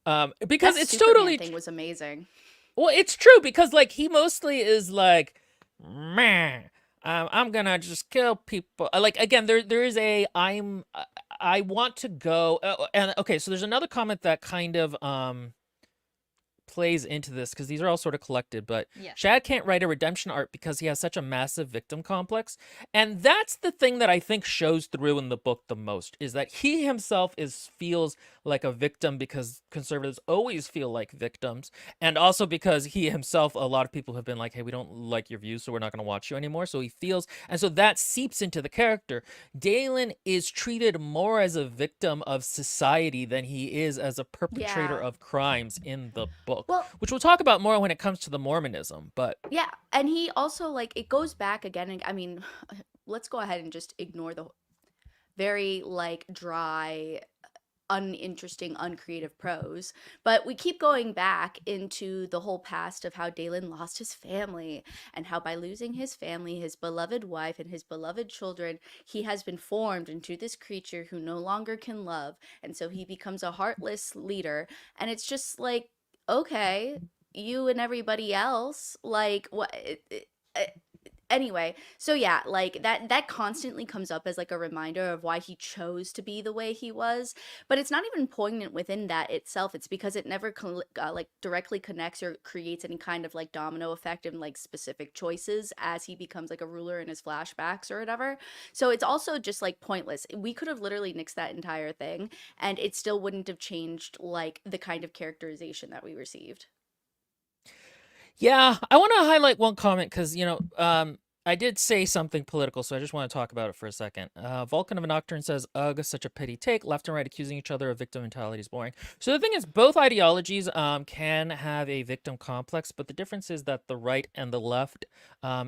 Because that it's Superman totally thing was amazing. Well, it's true, because like he mostly is like, man, I'm gonna just kill people. Like, again, there is a I want to go and okay. So there's another comment that kind of plays into this, because these are all sort of collected. But Shad can't write a redemption arc because he has such a massive victim complex, and that's the thing that I think shows through in the book the most, is that he himself feels like a victim, because conservatives always feel like victims, and also because he himself, a lot of people have been like, hey, we don't like your views, so we're not going to watch you anymore. So he feels, and so that seeps into the character. Dalen is treated more as a victim of society than he is as a perpetrator of crimes in the book, which we'll talk about more when it comes to the Mormonism. But yeah, and he also, like, it goes back again, and I mean, let's go ahead and just ignore the very, like, dry, uninteresting, uncreative prose, but we keep going back into the whole past of how Dalen lost his family, and how by losing his family, his beloved wife, and his beloved children, he has been formed into this creature who no longer can love, and so he becomes a heartless leader. And it's just like, okay, you and everybody else, like, what Anyway, so yeah, like that constantly comes up as like a reminder of why he chose to be the way he was, but it's not even poignant within that itself. It's because it never like directly connects or creates any kind of like domino effect in like specific choices as he becomes like a ruler in his flashbacks or whatever. So it's also just like pointless. We could have literally nixed that entire thing and it still wouldn't have changed like the kind of characterization that we received. Yeah, I want to highlight one comment because, I did say something political, so I just want to talk about it for a second. Vulcan of a Nocturne says, ugh, such a pity take. Left and right accusing each other of victim mentality is boring. So the thing is, both ideologies can have a victim complex, but the difference is that the right and the left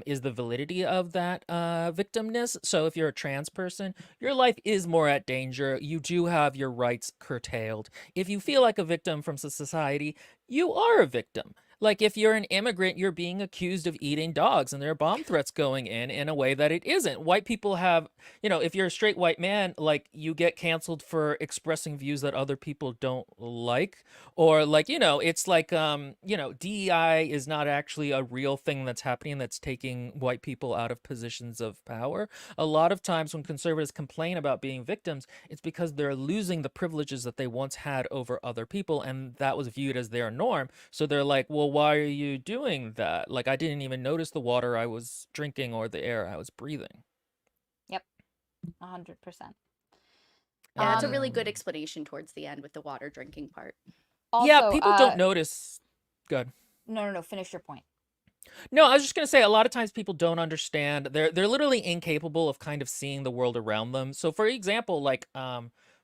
is the validity of that victimness. So if you're a trans person, your life is more at danger. You do have your rights curtailed. If you feel like a victim from society, you are a victim. Like if you're an immigrant, you're being accused of eating dogs and there are bomb threats going in a way that it isn't. White people have, if you're a straight white man, like you get canceled for expressing views that other people don't like. Or like, it's like, DEI is not actually a real thing that's happening that's taking white people out of positions of power. A lot of times when conservatives complain about being victims, it's because they're losing the privileges that they once had over other people. And that was viewed as their norm. So they're like, well, why are you doing that? Like, I didn't even notice the water I was drinking or the air I was breathing. Yep, 100%. Yeah, that's a really good explanation towards the end with the water drinking part. Yeah, Also, people don't notice. Good. No, finish your point. No, I was just gonna say a lot of times people don't understand. They're literally incapable of kind of seeing the world around them. So for example, like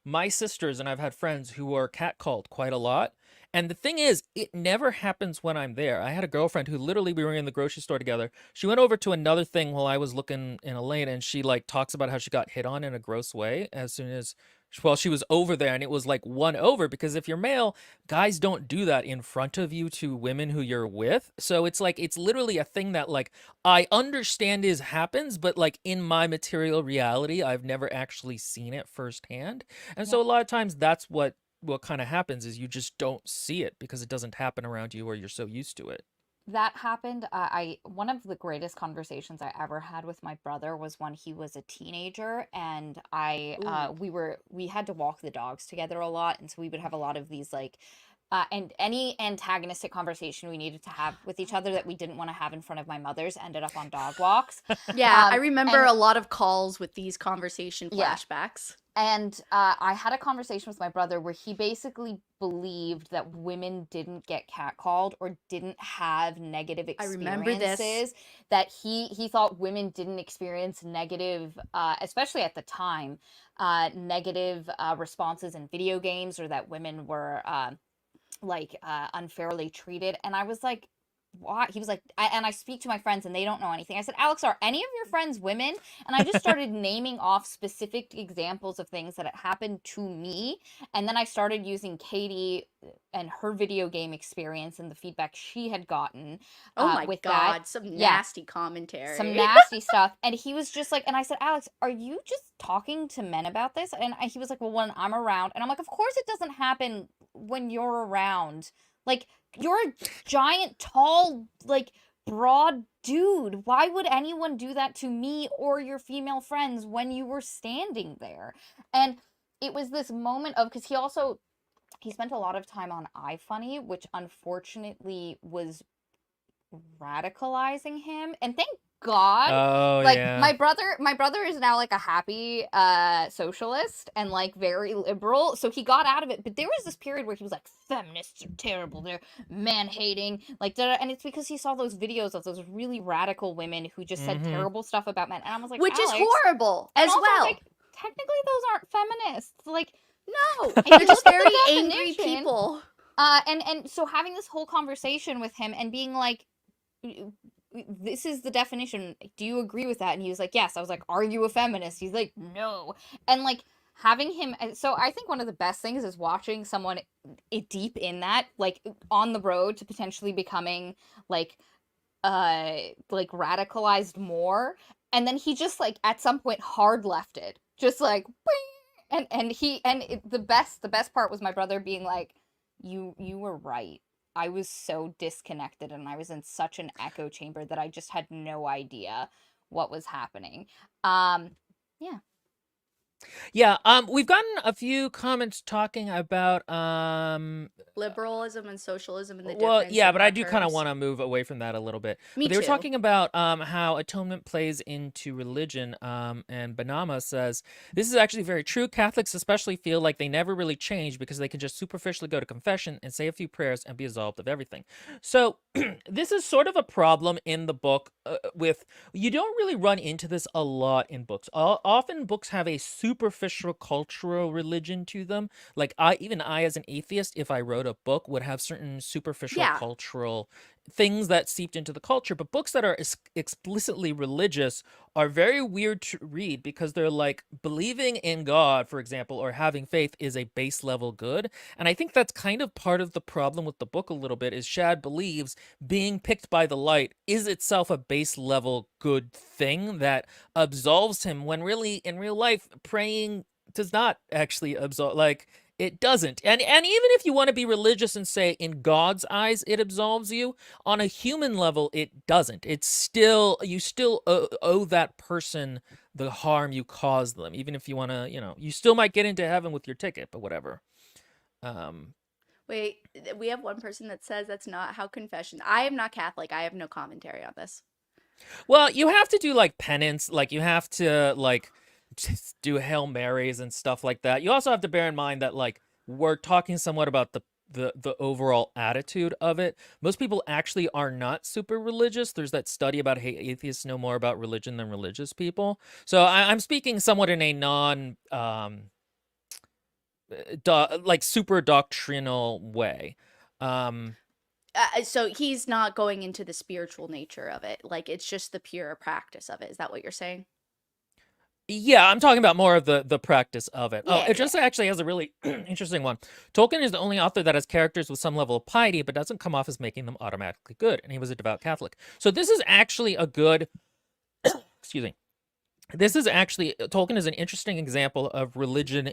my sisters and I've had friends who are catcalled quite a lot. And the thing is, it never happens when I'm there. I had a girlfriend who literally we were in the grocery store together. She went over to another thing while I was looking in a lane and she like talks about how she got hit on in a gross way as soon as well, she was over there and it was like one over because if you're male, guys don't do that in front of you to women who you're with. So it's like it's literally a thing that like I understand is happens, but like in my material reality, I've never actually seen it firsthand. And so a lot of times that's what kind of happens is you just don't see it because it doesn't happen around you or you're so used to it. That happened. I one of the greatest conversations I ever had with my brother was when he was a teenager, and we had to walk the dogs together a lot, and so we would have a lot of these like and any antagonistic conversation we needed to have with each other that we didn't want to have in front of my mother's ended up on dog walks. Yeah, I remember a lot of calls with these conversation flashbacks. And I had a conversation with my brother where he basically believed that women didn't get catcalled or didn't have negative experiences. I remember this. That he thought women didn't experience negative, especially at the time, negative responses in video games, or that women were unfairly treated. And I was like, why? He was like, I speak to my friends and they don't know anything. I said, Alex, are any of your friends women? And I just started naming off specific examples of things that had happened to me. And then I started using Katie and her video game experience and the feedback she had gotten. Oh my with God, that. some nasty commentary. Some nasty stuff. And he was just like, and I said, Alex, are you just talking to men about this? And he was like, well, when I'm around. And I'm like, of course it doesn't happen when you're around. Like, you're a giant, tall, like, broad dude. Why would anyone do that to me or your female friends when you were standing there? And it was this moment of, because he spent a lot of time on iFunny, which unfortunately was radicalizing him. And thank God. Oh, like yeah. my brother is now like a happy socialist and like very liberal, so he got out of it. But there was this period where he was like, feminists are terrible, they're man hating, like and it's because he saw those videos of those really radical women who just said terrible stuff about men. And I was like, which Alex, is horrible as well. Like, technically those aren't feminists, like, no, they're just very angry people. And so having this whole conversation with him and being like, this is the definition, do you agree with that? And he was like, yes. I was like, are you a feminist? He's like, no. And like having him, so I think one of the best things is watching someone deep in that, like on the road to potentially becoming like radicalized more, and then he just like at some point hard lefted, just like the best part was my brother being like, you were right. I was so disconnected and I was in such an echo chamber that I just had no idea what was happening. Yeah. Yeah, we've gotten a few comments talking about Liberalism and socialism and the well, difference yeah, in but I our do kind of terms. want to move away from that a little bit. Me But they were too. talking about how atonement plays into religion. And Banama says this is actually very true. Catholics especially feel like they never really change because they can just superficially go to confession and say a few prayers and be absolved of everything. So this is sort of a problem in the book. With you don't really run into this a lot in books. Often books have a superficial cultural religion to them. Like I as an atheist, if I wrote a book, would have certain superficial Yeah. cultural things that seeped into the culture. But books that are explicitly religious are very weird to read because they're like believing in God, for example, or having faith is a base level good. And I think that's kind of part of the problem with the book a little bit is Shad believes being picked by the light is itself a base level good thing that absolves him when really in real life praying does not actually absolve, like it doesn't. And even if you want to be religious and say in God's eyes it absolves you, on a human level it doesn't. It's still you still owe that person the harm you caused them, even if you want to, you still might get into heaven with your ticket, but whatever. um Wait, we have one person that says that's not how confession. I am not Catholic. I have no commentary on this. well, you have to do like penance, like you have to like just do Hail Marys and stuff like that. You also have to bear in mind that like we're talking somewhat about the overall attitude of it. Most people actually are not super religious. There's that study about atheists know more about religion than religious people. So I'm speaking somewhat in a non like super doctrinal way. Um So he's not going into the spiritual nature of it. Like it's just the pure practice of it. Is that what you're saying? Yeah, I'm talking about more of the practice of it. Oh, Yeah, it yeah. just actually has a really interesting one. Tolkien is the only author that has characters with some level of piety, but doesn't come off as making them automatically good, and he was a devout Catholic. So this is actually a good, excuse me. This is actually Tolkien is an interesting example of religion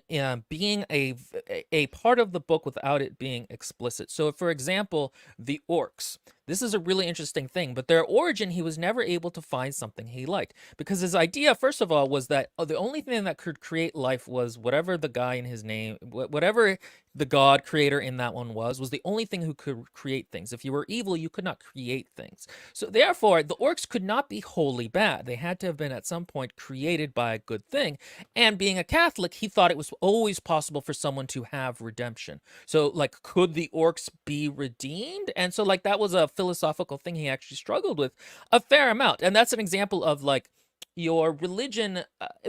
being a part of the book without it being explicit. So, for example, the orcs. This is a really interesting thing, but their origin, he was never able to find something he liked because his idea, first of all, was that the only thing that could create life was whatever the guy in his name, whatever the god creator in that one was the only thing who could create things. If you were evil, you could not create things. So therefore, the orcs could not be wholly bad. They had to have been at some point created by a good thing. And being a Catholic, he thought it was always possible for someone to have redemption. So like, could the orcs be redeemed? And so like, that was a philosophical thing he actually struggled with a fair amount. And that's an example of like your religion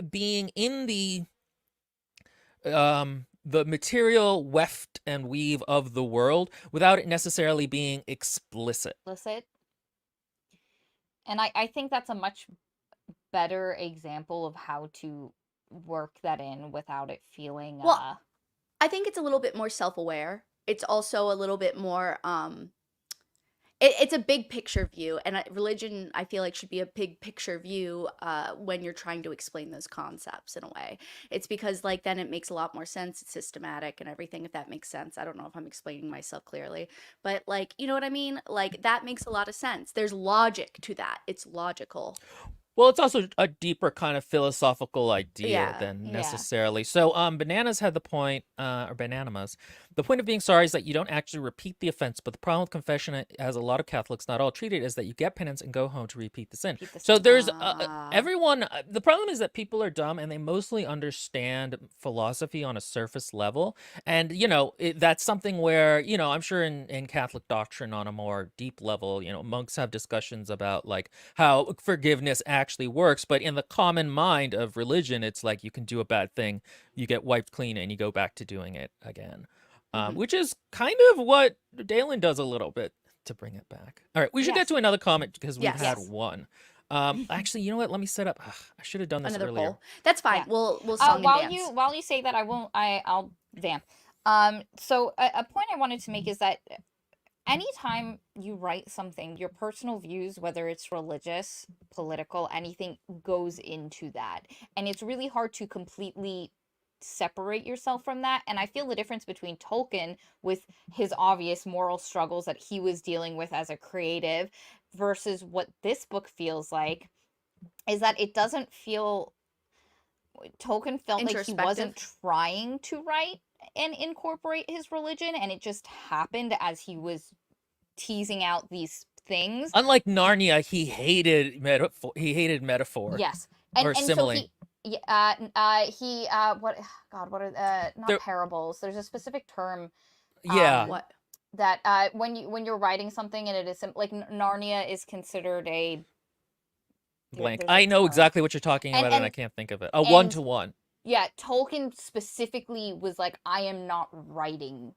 being in the material weft and weave of the world without it necessarily being explicit. Explicit. And I think that's a much better example of how to work that in without it feeling Well, I think it's a little bit more self-aware. It's also a little bit more it's a big picture view, and religion I feel like should be a big picture view when you're trying to explain those concepts in a way. It's because like then it makes a lot more sense. It's systematic and everything. If that makes sense, I don't know if I'm explaining myself clearly, but like you know what I mean. Like that makes a lot of sense. There's logic to that. It's logical. Well, it's also a deeper kind of philosophical idea Yeah. than yeah. necessarily. So, Bananas had the point, or Bananamas, the point of being sorry is that you don't actually repeat the offense. But the problem with confession, as a lot of Catholics, not all treat it, is that you get penance and go home to repeat the sin. Repeat the So sin. there's Ah. everyone. The problem is that people are dumb and they mostly understand philosophy on a surface level. And that's something where I'm sure in Catholic doctrine on a more deep level, monks have discussions about like how forgiveness actually works, but in the common mind of religion, it's like you can do a bad thing, you get wiped clean, and you go back to doing it again, Mhm. which is kind of what Dalen does a little bit to bring it back. All right, we should get Yes. to another comment because we've Yes. had Yes. one. Actually, you know what? Let me set up. I should have done this Another earlier. poll. That's fine. Yeah. We'll song and While dance. you say that, I'll vamp. So a point I wanted to make is that anytime you write something, your personal views, whether it's religious, political, anything, goes into that. And it's really hard to completely separate yourself from that. And I feel the difference between Tolkien with his obvious moral struggles that he was dealing with as a creative versus what this book feels like is that it doesn't feel Tolkien felt like he wasn't Introspective. trying to write and incorporate his religion, and it just happened as he was teasing out these things. Unlike Narnia, he hated metaphor. He hated metaphor Yes, or and so simile. what God, what are not There, parables? There's a specific term yeah, um What? that when you're writing something and it is like Narnia is considered a blank. there's a I know term exactly what you're talking and about, and I can't think of it. A one and to one. yeah, Tolkien specifically was like, I am not writing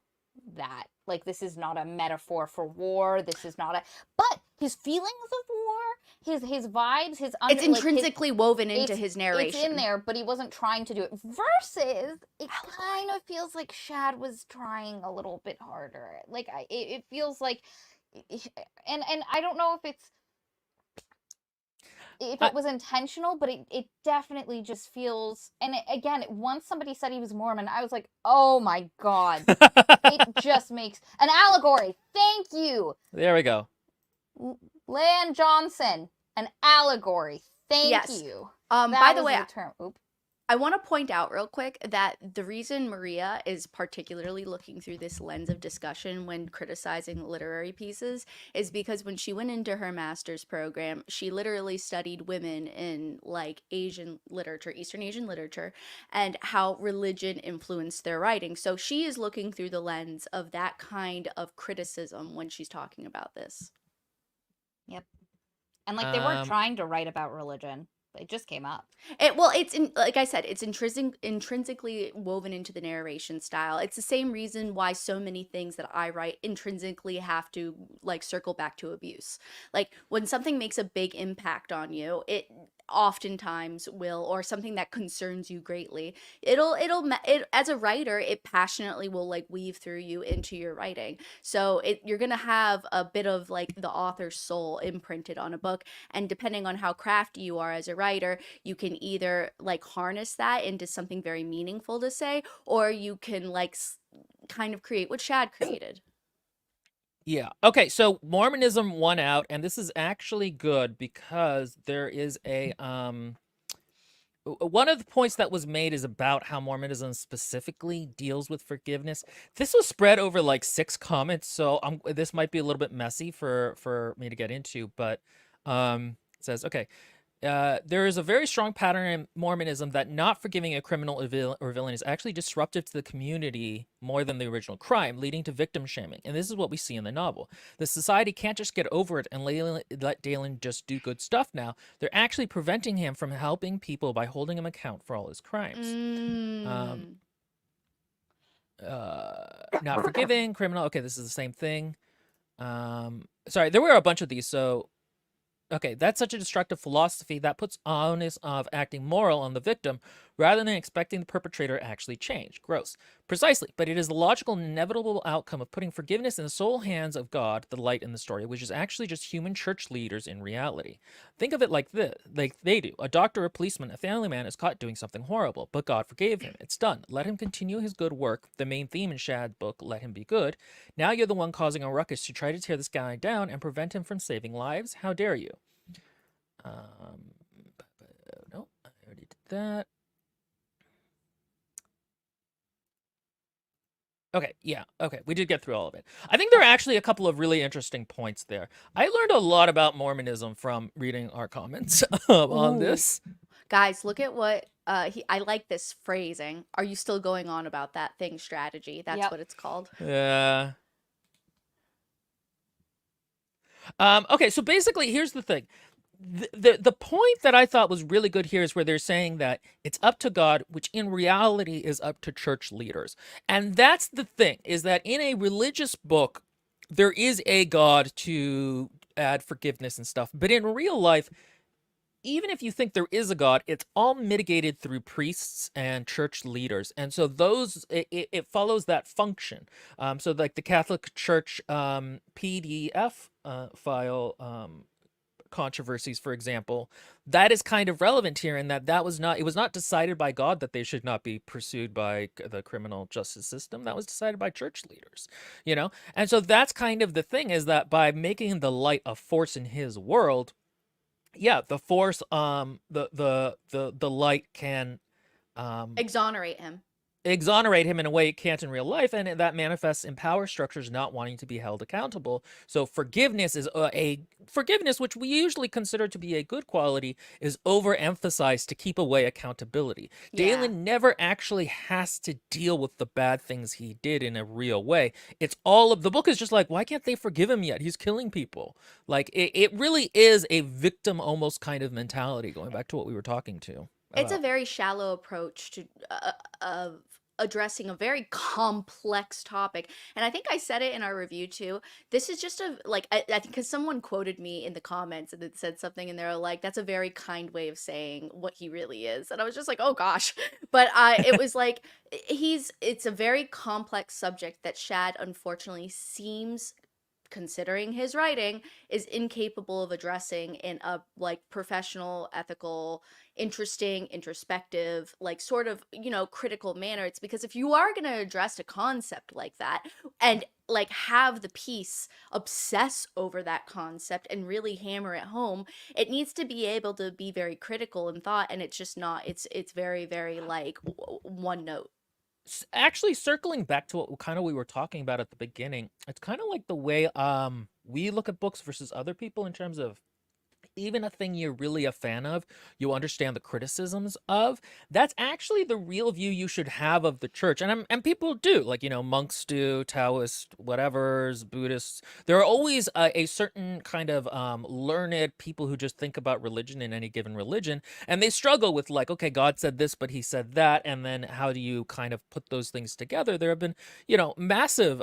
that. Like, this is not a metaphor for war. This is not a. But his feelings of war, his vibes, It's like his, intrinsically woven into his it's in narration. there, but he wasn't trying to do it. Versus, it kind of feels like Shad was trying a little bit harder. Like, it feels like, and I don't know if I, it was intentional, but it definitely just feels. And again, once somebody said he was Mormon, I was like, oh my God, it just makes an allegory. Thank you, there we go. Lan Johnson, an allegory. Thank Yes. you. By That the was way, the term. Oop. I want to point out real quick that the reason Maria is particularly looking through this lens of discussion when criticizing literary pieces is because when she went into her master's program, she literally studied women in like Asian literature, Eastern Asian literature, and how religion influenced their writing. So she is looking through the lens of that kind of criticism when she's talking about this. Yep. And like they weren't trying to write about religion. It just came up. It's like I said, it's intrinsically woven into the narration style. It's the same reason why so many things that I write intrinsically have to like circle back to abuse. Like when something makes a big impact on you, it oftentimes will, or something that concerns you greatly, it as a writer, it passionately will like weave through you into your writing. So you're gonna have a bit of like the author's soul imprinted on a book, and depending on how crafty you are as a writer, you can either like harness that into something very meaningful to say, or you can like kind of create what Shad created. Yeah. Okay. So Mormonism won out, and this is actually good because there is a one of the points that was made is about how Mormonism specifically deals with forgiveness. This was spread over like 6 comments, so this might be a little bit messy for me to get into, but it says, okay, there is a very strong pattern in Mormonism that not forgiving a criminal or villain is actually disruptive to the community more than the original crime, leading to victim shaming. And this is what we see in the novel. The society can't just get over it and let Dalen just do good stuff now. They're actually preventing him from helping people by holding him account for all his crimes. Mm. Not forgiving, criminal. Okay, this is the same thing. Sorry, there were a bunch of these, so okay, that's such a destructive philosophy that puts onus of acting moral on the victim rather than expecting the perpetrator to actually change. Gross. Precisely, but it is the logical and inevitable outcome of putting forgiveness in the sole hands of God, the light in the story, which is actually just human church leaders in reality. Think of it like this, like they do. A doctor, a policeman, a family man is caught doing something horrible, but God forgave him. It's done. Let him continue his good work. The main theme in Shad's book, Let Him Be Good. Now you're the one causing a ruckus to try to tear this guy down and prevent him from saving lives. How dare you? No, I already did that. Okay, yeah, okay, we did get through all of it. I think there are actually a couple of really interesting points there. I learned a lot about Mormonism from reading our comments on this. Guys, look at what I like this phrasing. Are you still going on about that thing strategy? That's Yep. what it's called. Yeah. Okay, so basically, here's the thing. The point that I thought was really good here is where they're saying that it's up to God, which in reality is up to church leaders. And that's the thing, is that in a religious book, there is a God to add forgiveness and stuff. But in real life, even if you think there is a God, it's all mitigated through priests and church leaders. And so it follows that function. So like the Catholic Church PDF file controversies, for example, that is kind of relevant here in that it was not decided by God that they should not be pursued by the criminal justice system. That was decided by church leaders, you know? And so that's kind of the thing, is that by making the light a force in his world, yeah, the force, the light can um Exonerate him. exonerate him in a way it can't in real life, and that manifests in power structures not wanting to be held accountable. So forgiveness is a forgiveness, which we usually consider to be a good quality, is overemphasized to keep away accountability. Yeah. Dalen never actually has to deal with the bad things he did in a real way. It's all of the book is just like, why can't they forgive him yet? He's killing people. Like it really is a victim almost kind of mentality, going back to what we were talking to It's a about. very shallow approach to of addressing a very complex topic. And I think I said it in our review too. This is just a like I think because someone quoted me in the comments and it said something and they were like, "That's a very kind way of saying what he really is." And I was just like, "Oh gosh," but it was like it's a very complex subject that Shad unfortunately seems, considering his writing, is incapable of addressing in a like professional, ethical, interesting, introspective, like sort of, critical manner. It's because if you are going to address a concept like that and like have the piece obsess over that concept and really hammer it home, it needs to be able to be very critical in thought, and it's just not. It's very very like one note. Actually, circling back to what kind of we were talking about at the beginning, it's kind of like the way we look at books versus other people in terms of even a thing you're really a fan of, you understand the criticisms of. That's actually the real view you should have of the church. And people do, like, monks do, Taoists, whatever's, Buddhists. There are always a certain kind of learned people who just think about religion in any given religion, and they struggle with, like, okay, God said this, but he said that, and then how do you kind of put those things together? There have been, massive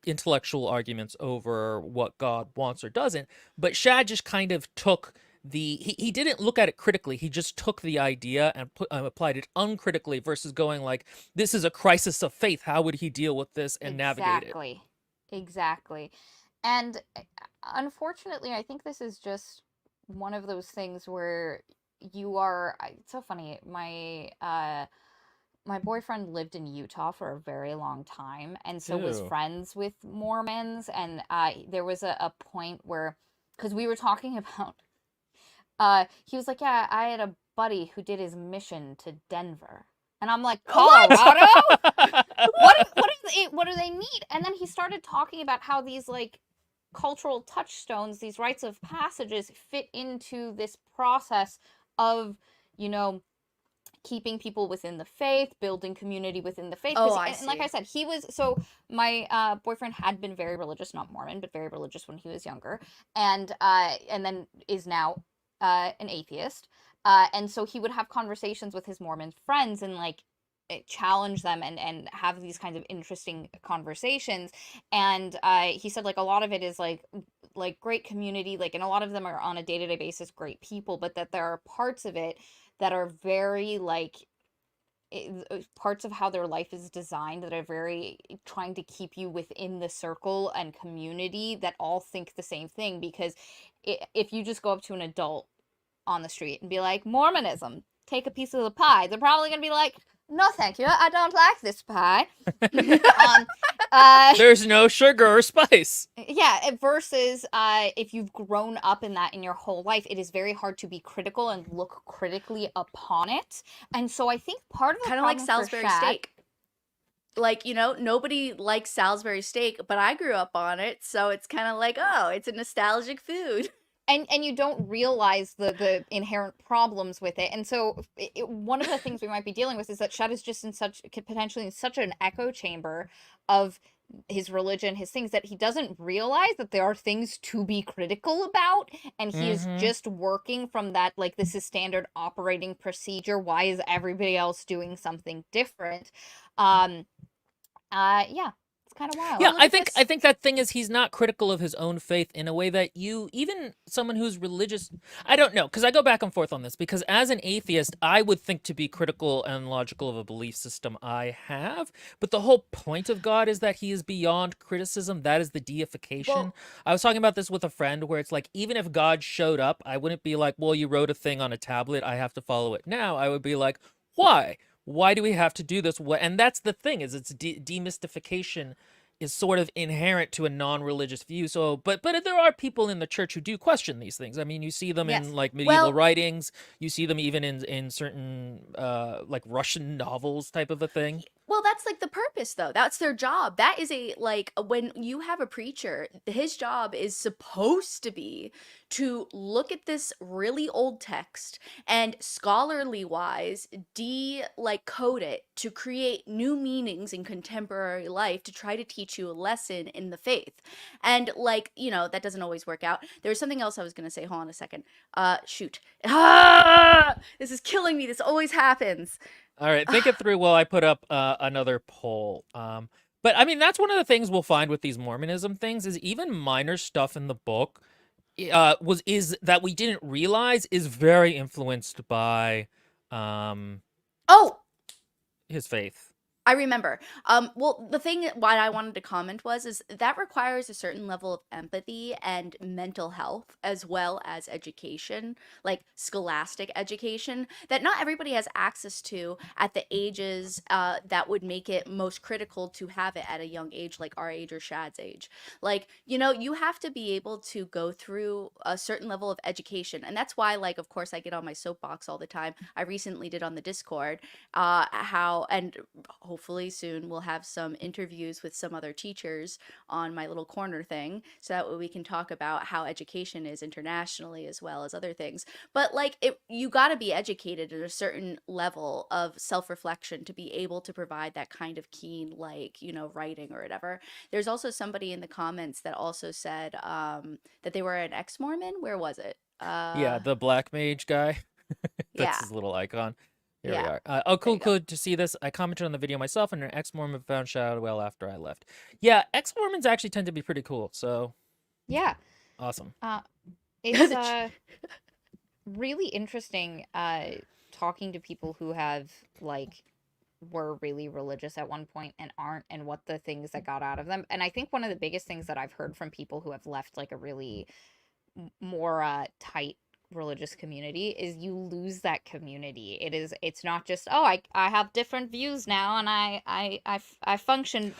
intellectual arguments over what God wants or doesn't, but Shad just kind of took he didn't look at it critically. He just took the idea and applied it uncritically versus going like, this is a crisis of faith. How would he deal with this and navigate it? Exactly. Exactly. And unfortunately, I think this is just one of those things where it's so funny. My boyfriend lived in Utah for a very long time and so was Ew. friends with Mormons, and there was a point where, because we were talking about, he was like, yeah, I had a buddy who did his mission to Denver. And I'm like, What? Colorado? What do they need? And then he started talking about how these like cultural touchstones, these rites of passages, fit into this process of, you know, keeping people within the faith, building community within the faith. Oh, I And like I see. said, he was so my boyfriend had been very religious, not Mormon, but very religious when he was younger, and then is now an atheist. And so he would have conversations with his Mormon friends and like challenge them and have these kinds of interesting conversations. And he said like a lot of it is like great community, like, and a lot of them are on a day-to-day basis great people, but that there are parts of it that are very like parts of how their life is designed that are very trying to keep you within the circle and community that all think the same thing. Because if you just go up to an adult on the street and be like, Mormonism, take a piece of the pie, they're probably gonna be like, no thank you, I don't like this pie. um There's no sugar or spice. yeah, versus if you've grown up in that in your whole life, it is very hard to be critical and look critically upon it. And so I think part of the Kind of like problem for Salisbury Shad, steak. Like, nobody likes Salisbury steak, but I grew up on it, so it's kind of like, oh, it's a nostalgic food. and you don't realize the inherent problems with it. And so one of the things we might be dealing with is that Shad is just potentially in such an echo chamber of his religion, his things, that he doesn't realize that there are things to be critical about, and he is Mm-hmm. just working from that, like, this is standard operating procedure, why is everybody else doing something different? um yeah, it's kind of wild. Yeah, Well, I it's think I this. think that thing is he's not critical of his own faith in a way that even someone who's religious, I don't know, because I go back and forth on this, because as an atheist, I would think to be critical and logical of a belief system I have, but the whole point of God is that he is beyond criticism. That is the deification. Well, I was talking about this with a friend where it's like, even if God showed up, I wouldn't be like, well, you wrote a thing on a tablet, I have to follow it now. I would be like, why? Why do we have to do this? What? And that's the thing, is it's demystification is sort of inherent to a non-religious view. So, but there are people in the church who do question these things. I mean, you see them in Yes. like medieval Well, writings. You see them even in certain like Russian novels type of a thing. well, that's like the purpose, though. That's their job. That is when you have a preacher, his job is supposed to be to look at this really old text and scholarly wise like code it to create new meanings in contemporary life to try to teach you a lesson in the faith. And like, that doesn't always work out. There was something else I was going to say. Hold on a second. Shoot. This is killing me. This always happens. All right, think it through while I put up another poll. But I mean, that's one of the things we'll find with these Mormonism things is even minor stuff in the book is that we didn't realize is very influenced by Oh, his faith. I remember. Well, the thing why I wanted to comment is that requires a certain level of empathy and mental health as well as education, like scholastic education, that not everybody has access to at the ages that would make it most critical to have it at a young age, like our age or Shad's age. Like, you have to be able to go through a certain level of education. And that's why, like, of course, I get on my soapbox all the time. I recently did on the Discord how, and hopefully soon we'll have some interviews with some other teachers on my little corner thing so that way we can talk about how education is internationally as well as other things. But like you got to be educated at a certain level of self-reflection to be able to provide that kind of keen, like, writing or whatever. There's also somebody in the comments that also said that they were an ex-Mormon. Where was it? Yeah, the black mage guy. That's Yeah. his little icon. Here we Yeah. are. There Cool, you go. cool to see this. I commented on the video myself, and an ex-Mormon found Shad well after I left. Yeah, ex-Mormons actually tend to be pretty cool. So Yeah. awesome. It's really interesting talking to people who have like were really religious at one point and aren't, and what the things that got out of them. And I think one of the biggest things that I've heard from people who have left like a really more tight religious community is you lose that community. It's not just, oh, I have different views now and I function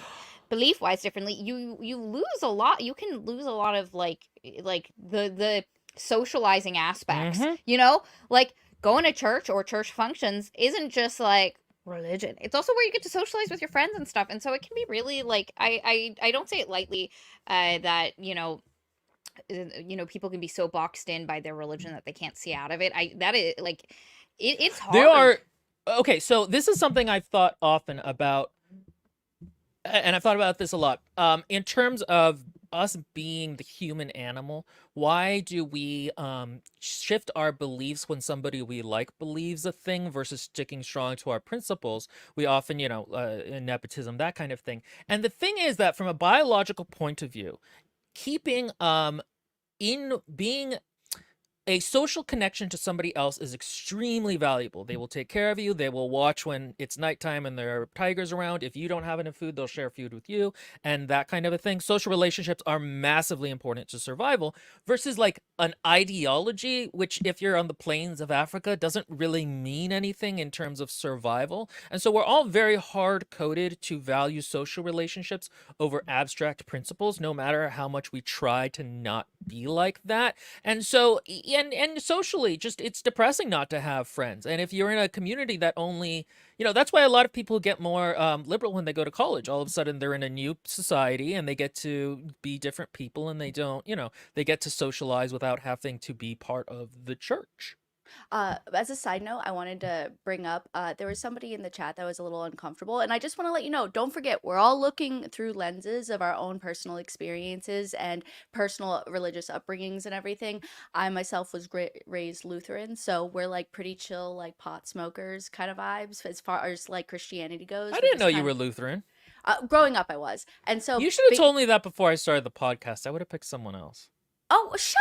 belief wise differently. You lose a lot. You can lose a lot of like the socializing aspects. Mm-hmm. Like going to church or church functions isn't just like religion. It's also where you get to socialize with your friends and stuff. And so it can be really like I don't say it lightly that people can be so boxed in by their religion that they can't see out of it. That is like it's They hard. are okay. So this is something I've thought often about, and I've thought about this a lot. In terms of us being the human animal, why do we shift our beliefs when somebody we like believes a thing versus sticking strong to our principles? We often, nepotism, that kind of thing. And the thing is that from a biological point of view, keeping in being a social connection to somebody else is extremely valuable. They will take care of you. They will watch when it's nighttime and there are tigers around. If you don't have enough food, they'll share food with you and that kind of a thing. Social relationships are massively important to survival versus like an ideology, which if you're on the plains of Africa, doesn't really mean anything in terms of survival. And so we're all very hard coded to value social relationships over abstract principles, no matter how much we try to not be like that. And so, and socially, just it's depressing not to have friends. And if you're in a community that only, that's why a lot of people get more liberal when they go to college. All of a sudden, they're in a new society and they get to be different people, and they don't, they get to socialize without having to be part of the church. As a side note, I wanted to bring up there was somebody in the chat that was a little uncomfortable, and I just want to let you know, don't forget, we're all looking through lenses of our own personal experiences and personal religious upbringings and everything. I myself was raised Lutheran, so we're like pretty chill, like pot smokers kind of vibes as far as like Christianity goes. I We're didn't know just you kind were of Lutheran. growing up, I was, and so You should have told me that before I started the podcast. I would have picked someone else. Oh, shut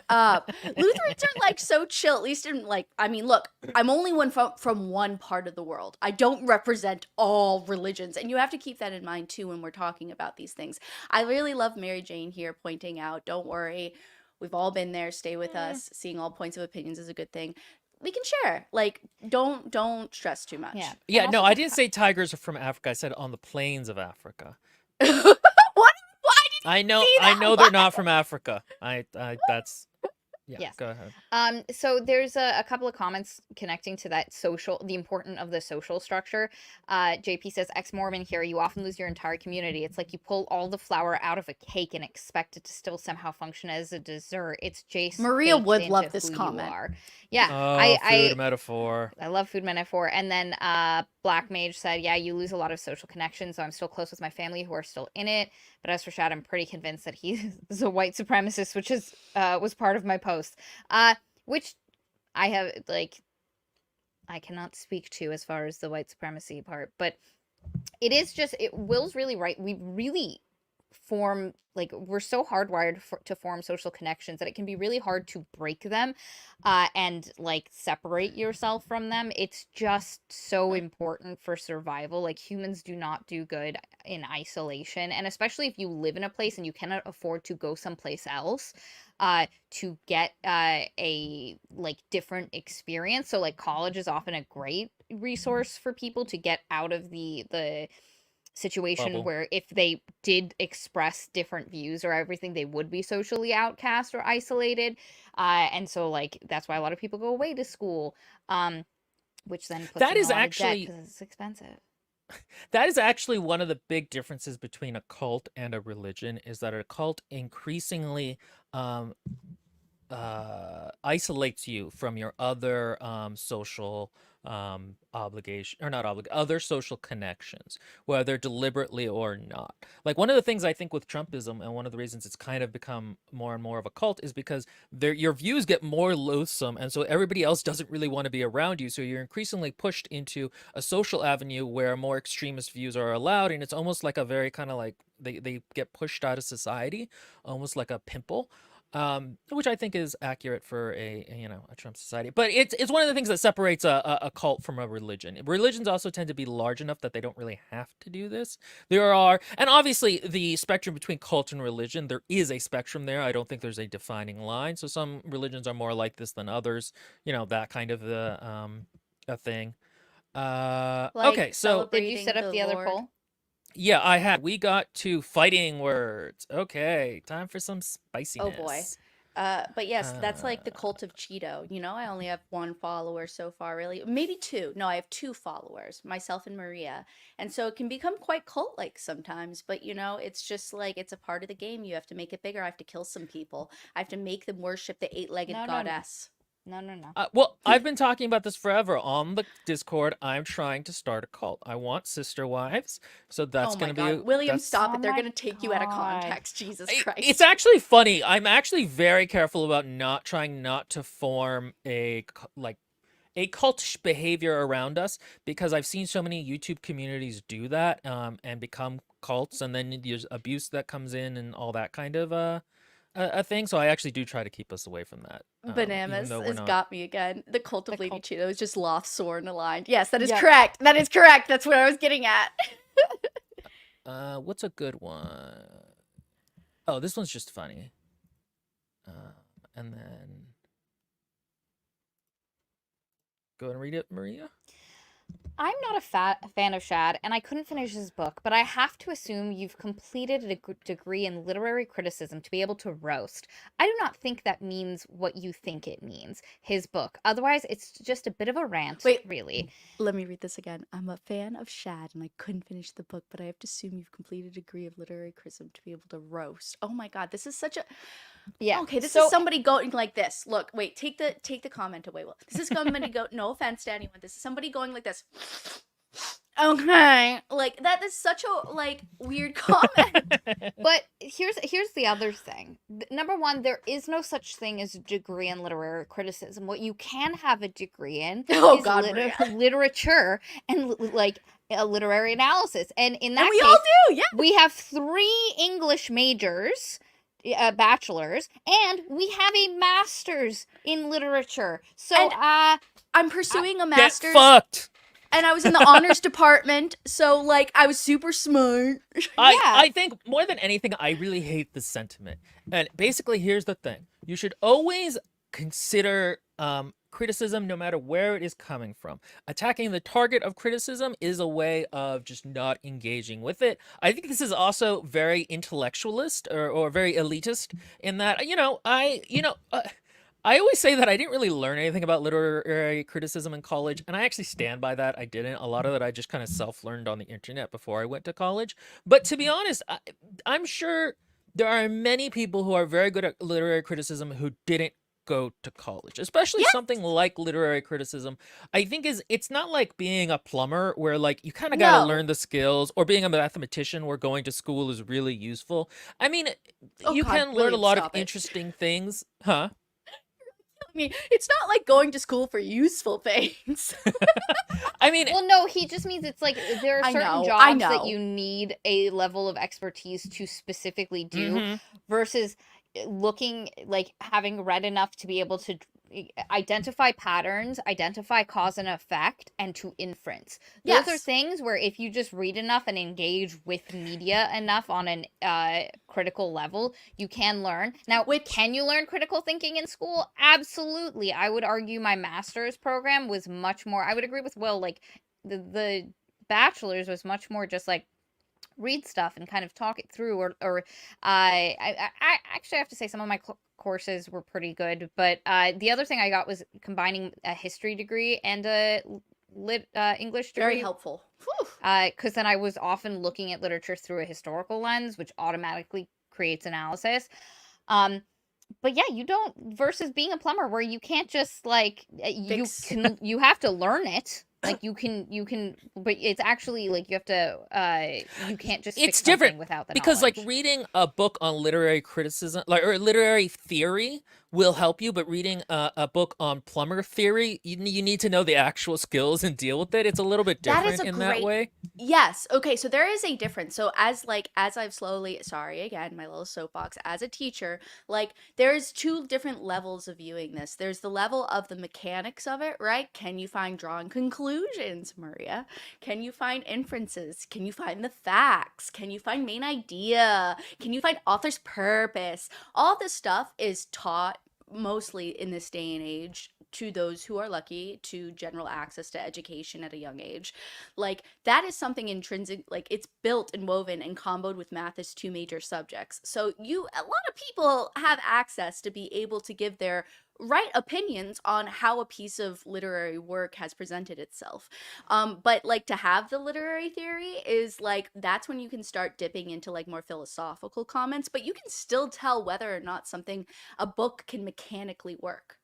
up. Lutherans are like so chill, at least in like, I mean, look, I'm only one from one part of the world. I don't represent all religions. And you have to keep that in mind too when we're talking about these things. I really love Mary Jane here pointing out, don't worry, we've all been there, stay with us. Seeing all points of opinions is a good thing. We can share. Like, don't stress too much. Yeah. Yeah, And no, also I didn't say tigers are from Africa. I said on the plains of Africa. What? Why did I you know see that? they're not from Africa. I that's yeah, Yes. go ahead. So there's a couple of comments connecting to that the importance of the social structure. JP says, ex-Mormon here, you often lose your entire community. It's like you pull all the flour out of a cake and expect it to still somehow function as a dessert. It's Jace Maria baked would into love this who comment. you are. Yeah, Oh, food metaphor. I love food metaphor. And then Black Mage said, yeah, you lose a lot of social connections, so I'm still close with my family who are still in it. But as for Shad, I'm pretty convinced that he's a white supremacist, which is was part of my post. Which I have, like, I cannot speak to as far as the white supremacy part, but Will's really right. We really form, like, we're so hardwired to form social connections that it can be really hard to break them and like separate yourself from them. It's just so important for survival. Like, humans do not do good in isolation, and especially if you live in a place and you cannot afford to go someplace else to get a like different experience. So like college is often a great resource for people to get out of the situation Bubble. where if they did express different views or everything, they would be socially outcast or isolated. And so like that's why a lot of people go away to school, which then puts That them in is a lot of debt actually because it's expensive. that is actually one of the big differences between a cult and a religion, is that a cult increasingly um isolates you from your other social obligation, or not other social connections, whether deliberately or not. Like, one of the things I think with Trumpism, and one of the reasons it's kind of become more and more of a cult, is because your views get more loathsome, and so everybody else doesn't really want to be around you, so you're increasingly pushed into a social avenue where more extremist views are allowed, and it's almost like a very kind of like they get pushed out of society, almost like a pimple, which I think is accurate for a Trump society. But it's one of the things that separates a cult from a religion. Religions also tend to be large enough that they don't really have to do this. And obviously the spectrum between cult and religion, there is a spectrum there. I don't think there's a defining line. So some religions are more like this than others. That kind of a thing. Like Okay, so Did you set celebrating up the other Lord. poll? yeah, we got to fighting words. Okay, time for some spiciness. Oh boy. But yes, that's like the cult of Cheeto. I only have one follower so far, really. Maybe two. No, I have two followers, myself and Maria. And so it can become quite cult-like sometimes, but it's just like it's a part of the game. You have to make it bigger. I have to kill some people. I have to make them worship the eight-legged No. goddess. No. Well, I've been talking about this forever on the Discord. I'm trying to start a cult. I want sister wives, so that's Oh my going to God. be William, that's stop Oh it. They're my going to take you out of God. context. Jesus Christ. It's actually funny. I'm actually very careful about not to form a cultish behavior around us, because I've seen so many YouTube communities do that and become cults, and then there's abuse that comes in and all that kind of a thing. So I actually do try to keep us away from that. Even Bananas though we're has not. got me again. The cult of The Lady cult- Cheeto is just loft, sword, and aligned. Yes, that is Yep. correct. That is correct. That's what I was getting at. What's a good one? Oh, this one's just funny. And then go and read it, Maria. I'm not a fan of Shad, and I couldn't finish his book, but I have to assume you've completed a degree in literary criticism to be able to roast. I do not think that means what you think it means, his book. Otherwise, it's just a bit of a rant, Wait. really. Let me read this again. I'm a fan of Shad, and I couldn't finish the book, but I have to assume you've completed a degree of literary criticism to be able to roast. Oh my God, this is such a... Yeah. Okay, this so is somebody going like this. Look, wait, take the comment away. Well, this is somebody go. No offense to anyone. This is somebody going like this. Okay, like that is such a weird comment. But here's the other thing. Number one, there is no such thing as a degree in literary criticism. What you can have a degree in Oh is God, Maria. literature and like a literary analysis. And in that And we case, all do, yeah. we have 3 English majors, bachelors, and we have a master's in literature. So And I'm pursuing a Get master's, fucked. and I was in the honors department, so I was super smart. I think more than anything, I really hate this sentiment. And basically, here's the thing: you should always consider criticism no matter where it is coming from. Attacking the target of criticism is a way of just not engaging with it. I think this is also very intellectualist or very elitist in that, I always say that I didn't really learn anything about literary criticism in college, and I actually stand by that. I didn't. A lot of it I just kind of self-learned on the internet before I went to college. But to be honest, I'm sure there are many people who are very good at literary criticism who didn't go to college, especially Yeah. something like literary criticism. I think it's not like being a plumber where like you kind of got to No. learn the skills, or being a mathematician where going to school is really useful. I mean, Oh you God, can learn a William, lot of stop it. interesting things, huh? I mean, it's not like going to school for useful things. I mean, Well, no, he just means it's like there are I certain know, jobs that know. you need a level of expertise to specifically do mhm. versus looking like having read enough to be able to identify patterns, identify cause and effect, and to inference. Those are Yes. things where if you just read enough and engage with media enough on an critical level, you can learn. Now, Which can you learn critical thinking in school? Absolutely. I would argue my master's program was much more. I would agree with Will. Like the bachelor's was much more just like read stuff and kind of talk it through, or I actually have to say some of my courses were pretty good, but the other thing I got was combining a history degree and a English very degree, helpful. Whew. because then I was often looking at literature through a historical lens, which automatically creates analysis. um but yeah, you don't, versus being a plumber where you can't just like Fix. you have to learn it. Like you can, but it's actually like you have to you can't just It's fix something different without the because like knowledge. reading a book on literary criticism, like, or literary theory will help you, but reading a book on plumber theory, you need to know the actual skills and deal with it. It's a little bit That is different a in that great. way. Yes. Okay. So there is a difference. So as I've slowly, sorry again, my little soapbox, as a teacher, like there's two different levels of viewing this. There's the level of the mechanics of it, right? Can you find drawing conclusions, Maria? Can you find inferences? Can you find the facts? Can you find main idea? Can you find author's purpose? All this stuff is taught mostly in this day and age to those who are lucky to general access to education at a young age. Like that is something intrinsic, like it's built and woven and comboed with math as two major subjects. So a lot of people have access to be able to give their right opinions on how a piece of literary work has presented itself. But like to have the literary theory is like that's when you can start dipping into like more philosophical comments, but you can still tell whether or not something, a book, can mechanically work.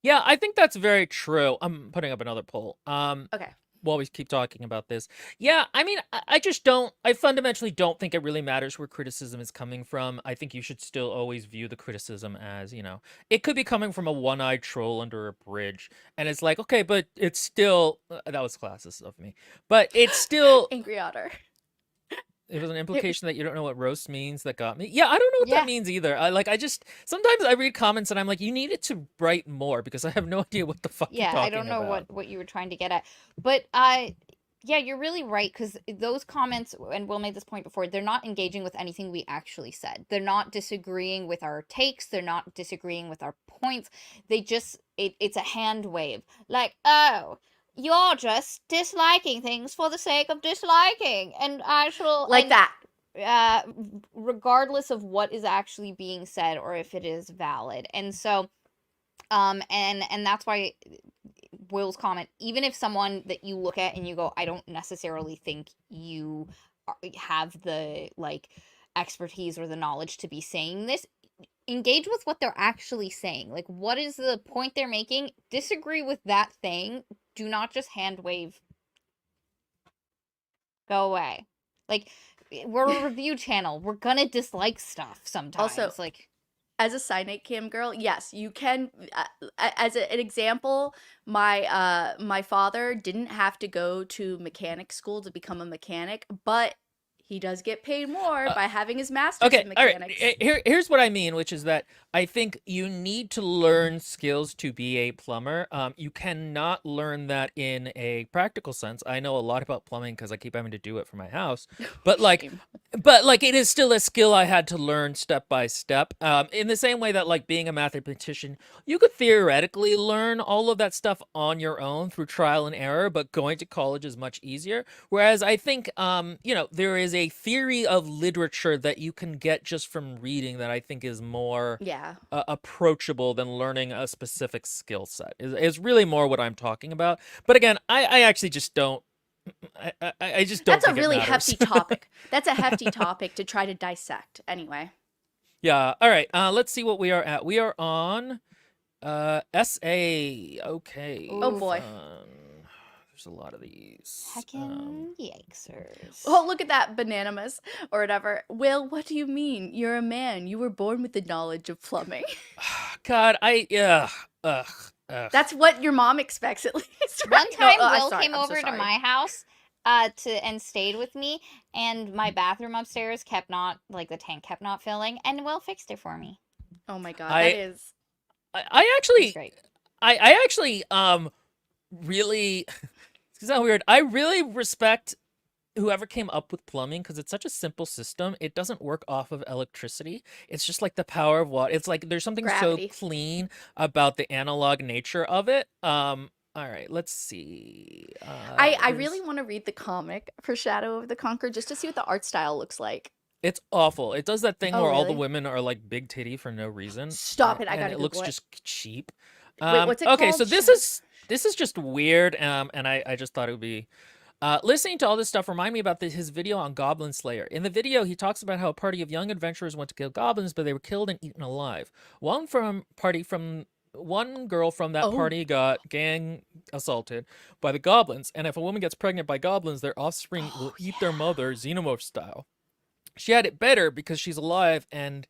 Yeah, I think that's very true. I'm putting up another poll. Okay. While we keep talking about this. Yeah, I mean, I just don't, I fundamentally don't think it really matters where criticism is coming from. I think you should still always view the criticism as, it could be coming from a one-eyed troll under a bridge. And it's like, okay, but it's still, that was classist of me. But it's still, Angry Otter. it was an implication that you don't know what roast means that got me. Yeah, I don't know what Yeah. that means either. Sometimes I read comments and I'm like, you needed to write more because I have no idea what the fuck you're Yeah, I talking don't know about. what you were trying to get at, but yeah, you're really right, because those comments, and Will made this point before, they're not engaging with anything we actually said. They're not disagreeing with our takes. They're not disagreeing with our points. They just it's a hand wave, like, oh, you're just disliking things for the sake of disliking, and actual Like and that. regardless of what is actually being said or if it is valid. And so and that's why Will's comment, even if someone that you look at and you go, I don't necessarily think you have the like expertise or the knowledge to be saying this, engage with what they're actually saying. Like, what is the point they're making? Disagree with that thing. Do not just hand wave. Go away. Like, we're a review channel. We're gonna dislike stuff sometimes. Also, like, as a Cynate Cam girl, yes, you can. As an example, my father didn't have to go to mechanic school to become a mechanic, but he does get paid more Uh, by having his master's Okay, in all right. mechanics. Here's what I mean, which is that I think you need to learn skills to be a plumber. You cannot learn that in a practical sense. I know a lot about plumbing because I keep having to do it for my house. But like, Shame. but like it is still a skill I had to learn step by step. In the same way that like being a mathematician, you could theoretically learn all of that stuff on your own through trial and error, but going to college is much easier. Whereas I think there is a theory of literature that you can get just from reading that I think is more Yeah. approachable than learning a specific skill set. Is really more what I'm talking about. But again, I actually just don't. I just don't That's a think it really matters. hefty topic. That's a hefty topic to try to dissect. Anyway. Yeah. All right. Let's see what we are at. We are on SA. Okay. Oh Oof. boy. Fun. There's a lot of these. Heckin' yikesers. Oh, look at that, bananamus or whatever. Will, what do you mean? You're a man. You were born with the knowledge of plumbing. God, yeah. Ugh. That's what your mom expects, at least. Right? One time, I'm Will sorry, came I'm so over to sorry. my house and stayed with me, and my bathroom upstairs kept not, like, the tank kept not filling, and Will fixed it for me. Oh my god, I that is. I It was actually great. I actually really it's not weird. I really respect whoever came up with plumbing because it's such a simple system. It doesn't work off of electricity. It's just like the power of water. It's like there's something Gravity. so clean about the analog nature of it. All right, let's see. I really want to read the comic for Shadow of the Conqueror just to see what the art style looks like. It's awful. It does that thing Oh, where all the really? women are like big titty for no reason. Stop it, I And gotta it looks Google it. just cheap. Wait, what's it Okay, called? so this is just weird. And I just thought it would be listening to all this stuff remind me about his video on Goblin Slayer. In the video, he talks about how a party of young adventurers went to kill goblins, but they were killed and eaten alive. One girl from that Oh. party got gang assaulted by the goblins, and if a woman gets pregnant by goblins, their offspring will eat their mother, xenomorph style. She had it better because she's alive and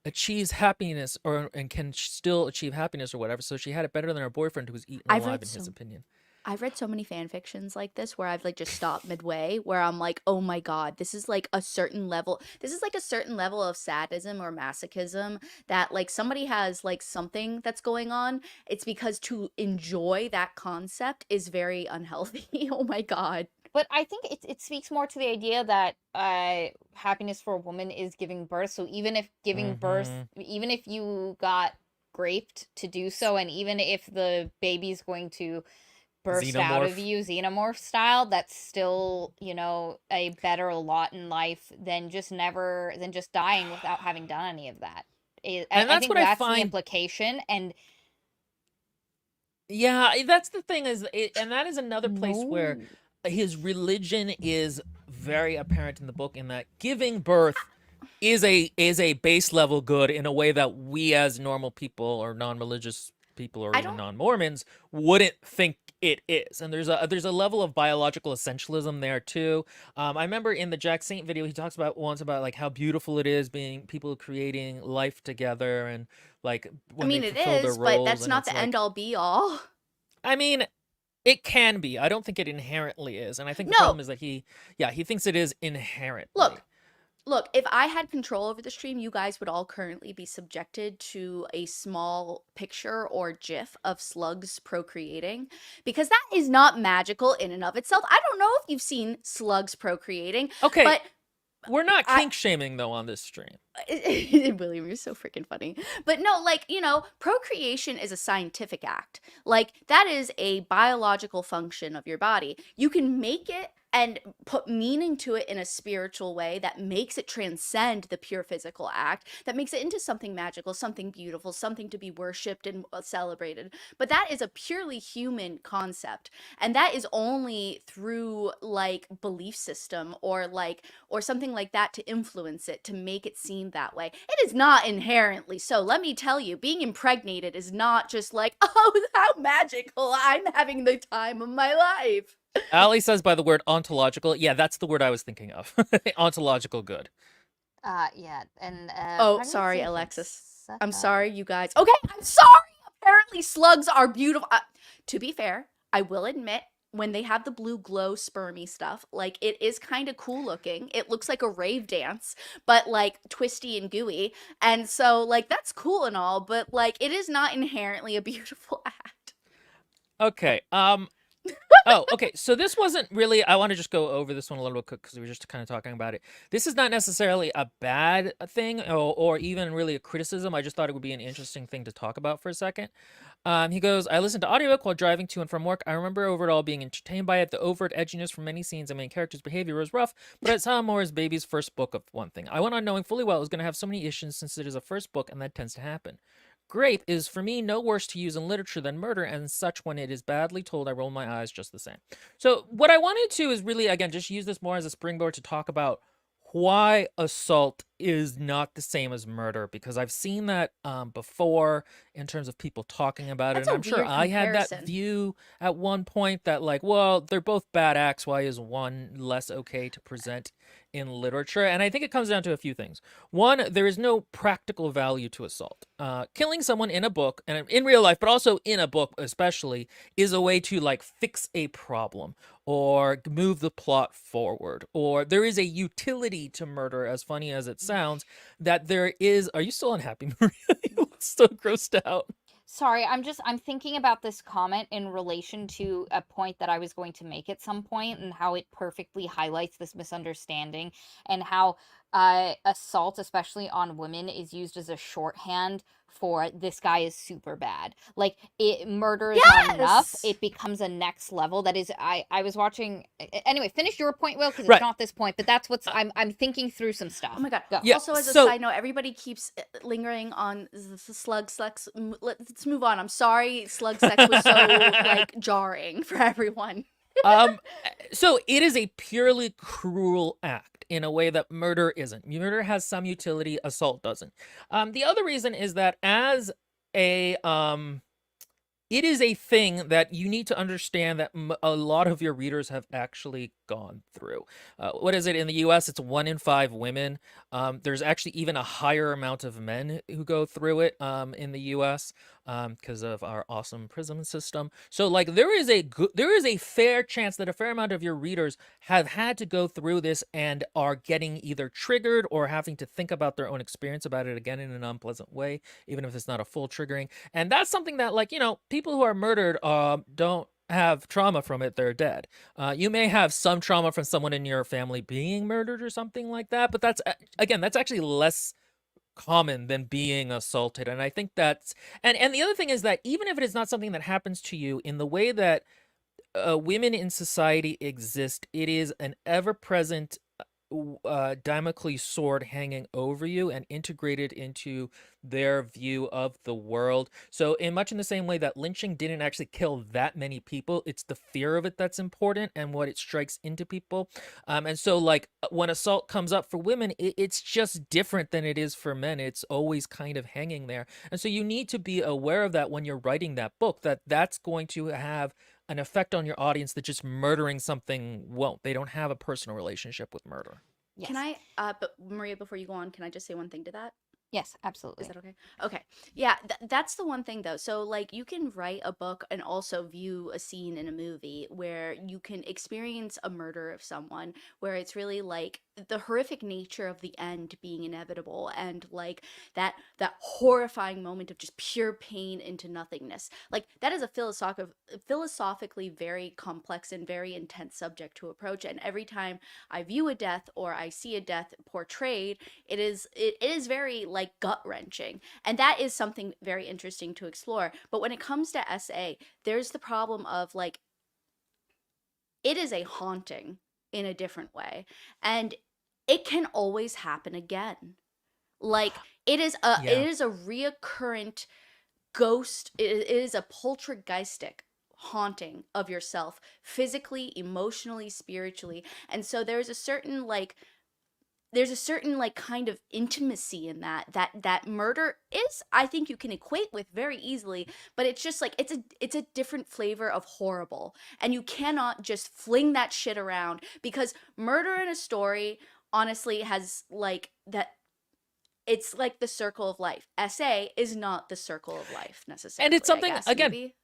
achieves happiness, and can still achieve happiness or whatever. So she had it better than her boyfriend, who was eaten I've alive, read in his opinion. I've read so many fan fictions like this where I've like just stopped midway where I'm like, oh my god, this is like a certain level. This is like a certain level of sadism or masochism that like somebody has like something that's going on. It's because to enjoy that concept is very unhealthy. Oh my god. But I think it speaks more to the idea that happiness for a woman is giving birth. So even if giving birth, even if you got raped to do so, and even if the baby's going to burst out of you xenomorph style, that's still, a better lot in life than just dying without having done any of that. And I that's think what I that's the find. implication. And Yeah, that's the thing and that is another place where No. his religion is very apparent in the book, in that giving birth is a base level good in a way that we as normal people or non-religious people or I even don't non-Mormons wouldn't think it is. And there's a level of biological essentialism there too. I remember in the Jack Saint video he talks about once about like how beautiful it is being people creating life together, and like I when mean they it fulfill their is, but roles, that's and not it's the like, end all be all. I mean, it can be. I don't think it inherently is. And I think the No. problem is that he thinks it is inherently. Look, if I had control over the stream, you guys would all currently be subjected to a small picture or GIF of slugs procreating, because that is not magical in and of itself. I don't know if you've seen slugs procreating, Okay, but we're not kink shaming though on this stream. William, you're so freaking funny. But no, like, procreation is a scientific act. Like, that is a biological function of your body. You can make it and put meaning to it in a spiritual way that makes it transcend the pure physical act, that makes it into something magical, something beautiful, something to be worshipped and celebrated. But that is a purely human concept. And that is only through like belief system or something like that to influence it, to make it seem that way. It is not inherently so. Let me tell you, being impregnated is not just like, oh, how magical, I'm having the time of my life. Ali says by the word ontological. Yeah, that's the word I was thinking of. Ontological good. yeah, and Oh, pregnancy sorry, can Alexis. suck I'm up. sorry, you guys. Okay, I'm sorry. Apparently, slugs are beautiful. To be fair, I will admit, when they have the blue glow spermy stuff, like, it is kind of cool looking. It looks like a rave dance, but like twisty and gooey. And so, like, that's cool and all, but like, it is not inherently a beautiful act. Okay. Oh, okay. So this wasn't really. I want to just go over this one a little bit quick because we were just kind of talking about it. This is not necessarily a bad thing or even really a criticism. I just thought it would be an interesting thing to talk about for a second. He goes, I listened to audiobook while driving to and from work. I remember overall being entertained by it. The overt edginess from many scenes and main characters' behavior was rough, but I saw more as baby's first book of one thing. I went on knowing fully well it was going to have so many issues since it is a first book, and that tends to happen. Grape is for me no worse to use in literature than murder, and such when it is badly told, I roll my eyes just the same. So what I wanted to is really, again, just use this more as a springboard to talk about why assault is not the same as murder, because I've seen that before in terms of people talking about it, That's and a I'm sure weird I had that comparison. view at one point that like, well, they're both bad acts. Why is one less okay to present in literature? And I think it comes down to a few things. One, there is no practical value to assault. Killing someone in a book and in real life, but also in a book especially, is a way to like fix a problem or move the plot forward, or there is a utility to murder, as funny as it sounds, that there is. Are you still unhappy, Maria? You look so grossed out. Sorry, I'm thinking about this comment in relation to a point that I was going to make at some point, and how it perfectly highlights this misunderstanding, and how assault, especially on women, is used as a shorthand for this guy is super bad. Like, murder is not enough. Yes. It becomes a next level. That is, I was watching. Anyway, finish your point, Will, because it's Right. not this point, but that's what's I'm thinking through some stuff. Oh my god. Go. Yeah. Also, as a So side note, everybody keeps lingering on the slug sex. Let's move on. I'm sorry, slug sex was so like jarring for everyone. um so it is a purely cruel act in a way that murder isn't. Murder has some utility, assault doesn't. The other reason is that as a it is a thing that you need to understand that a lot of your readers have actually gone through. What is it in the US? It's 1 in 5 women. There's actually even a higher amount of men who go through it in the US because of our awesome prison system. So like there is a fair chance that a fair amount of your readers have had to go through this and are getting either triggered or having to think about their own experience about it again in an unpleasant way, even if it's not a full triggering. And that's something that, like, people who are murdered don't have trauma from it. They're dead. You may have some trauma from someone in your family being murdered or something like that, but that's actually less common than being assaulted. And I think and the other thing is that even if it is not something that happens to you in the way that women in society exist, it is an ever-present Damocles sword hanging over you and integrated into their view of the world. So in the same way that lynching didn't actually kill that many people, it's the fear of it that's important and what it strikes into people. And so like when assault comes up for women, it's just different than it is for men. It's always kind of hanging there. And so you need to be aware of that when you're writing that book, that's going to have an effect on your audience that just murdering something won't. They don't have a personal relationship with murder. Yes. Can I but Maria, before you go on, can I just say one thing to that? Yes, absolutely. Is that okay? Okay. Yeah, that's the one thing though. So like you can write a book and also view a scene in a movie where you can experience a murder of someone, where it's really like the horrific nature of the end being inevitable, and like that horrifying moment of just pure pain into nothingness. Like that is a philosophically very complex and very intense subject to approach, and every time I view a death or I see a death portrayed, it is very like gut-wrenching, and that is something very interesting to explore. But when it comes to SA, there's the problem of like it is a haunting in a different way, and it can always happen again. Like it is a Yeah. it is a reoccurrent ghost. It is a poltergeistic haunting of yourself physically, emotionally, spiritually. And so there's a certain kind of intimacy in that murder is, I think you can equate with very easily, but it's just like it's a different flavor of horrible, and you cannot just fling that shit around, because murder in a story honestly has like that. It's like the circle of life. SA is not the circle of life necessarily. And it's something, I guess, again, maybe.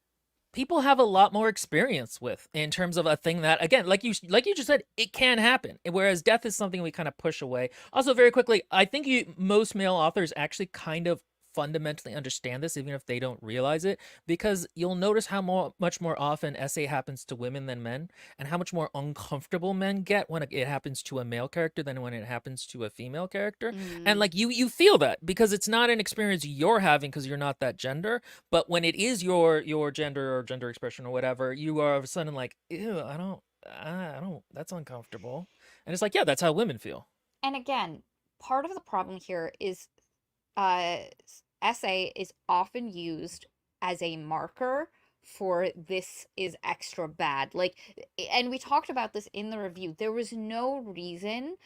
people have a lot more experience with in terms of a thing that, again, like you just said, it can happen, whereas death is something we kind of push away. Also, very quickly, I think most male authors actually kind of fundamentally understand this, even if they don't realize it, because you'll notice how much more often SA happens to women than men, and how much more uncomfortable men get when it happens to a male character than when it happens to a female character. And like you feel that because it's not an experience you're having because you're not that gender, but when it is your gender or gender expression or whatever, you are all of a sudden like, ew, I don't, that's uncomfortable. And it's like, yeah, that's how women feel. And again, part of the problem here is SA is often used as a marker for this is extra bad. Like, and we talked about this in the review. There was no reason.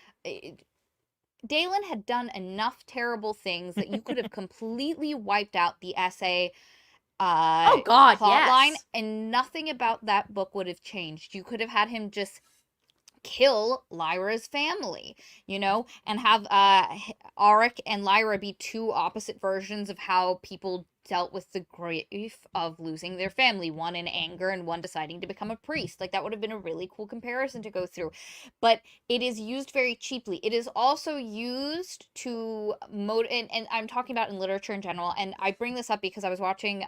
Dalen had done enough terrible things that you could have completely wiped out the SA Oh God, plot line, yes. and nothing about that book would have changed. You could have had him just kill Lyra's family, you know, and have Auric and Lyra be two opposite versions of how people dealt with the grief of losing their family, one in anger and one deciding to become a priest. Like, that would have been a really cool comparison to go through. But it is used very cheaply. It is also used to and I'm talking about in literature in general, and I bring this up because I was watching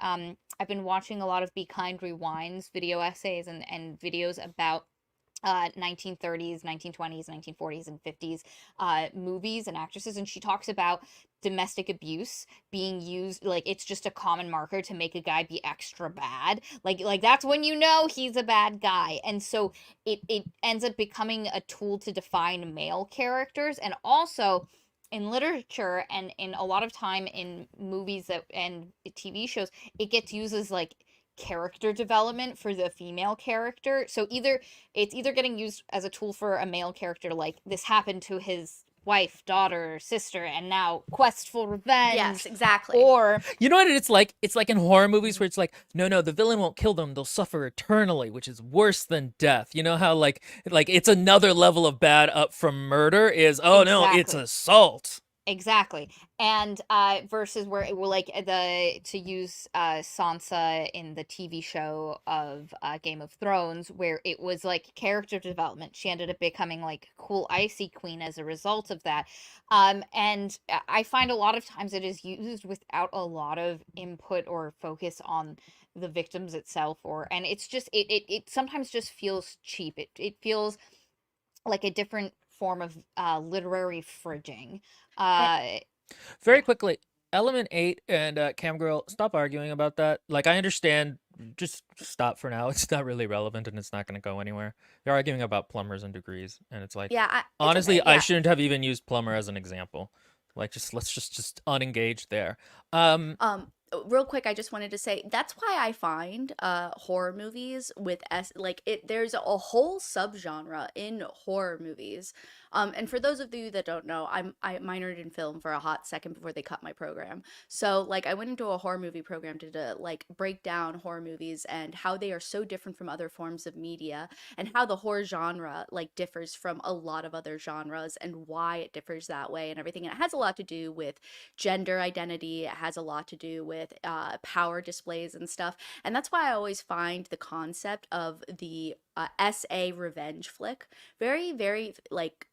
I've been watching a lot of Be Kind Rewinds video essays and videos about 1930s, 1920s, 1940s, and 50s movies and actresses, and she talks about domestic abuse being used like it's just a common marker to make a guy be extra bad. Like that's when you know he's a bad guy. And so it ends up becoming a tool to define male characters, and also in literature and in a lot of time in movies and TV shows, it gets used as like character development for the female character. So it's either getting used as a tool for a male character, like this happened to his wife, daughter, sister, and now quest for revenge. Yes, exactly. Or You know what it's like? It's like in horror movies where it's like, no, the villain won't kill them; they'll suffer eternally, which is worse than death. You know how like it's another level of bad up from murder is, oh no, it's Exactly. assault. Exactly. And versus where it will like to use Sansa in the TV show of Game of Thrones, where it was like character development. She ended up becoming like cool icy queen as a result of that. And I find a lot of times it is used without a lot of input or focus on the victims itself, and it's just it sometimes just feels cheap. It feels like a different form of literary fridging. I, Very Yeah. quickly, Element 8 and Cam Girl, stop arguing about that. Like, I understand, just stop for now. It's not really relevant and it's not going to go anywhere. They're arguing about plumbers and degrees, and it's like, yeah, it's honestly, okay. I Yeah. shouldn't have even used plumber as an example. Like, let's just unengage there. Um, Real quick, I just wanted to say that's why I find horror movies with like it there's a whole subgenre in horror movies. And for those of you that don't know, I minored in film for a hot second before they cut my program. So like I went into a horror movie program to like break down horror movies and how they are so different from other forms of media, and how the horror genre like differs from a lot of other genres and why it differs that way and everything. And it has a lot to do with gender identity. It has a lot to do with power displays and stuff. And that's why I always find the concept of the SA revenge flick very, very like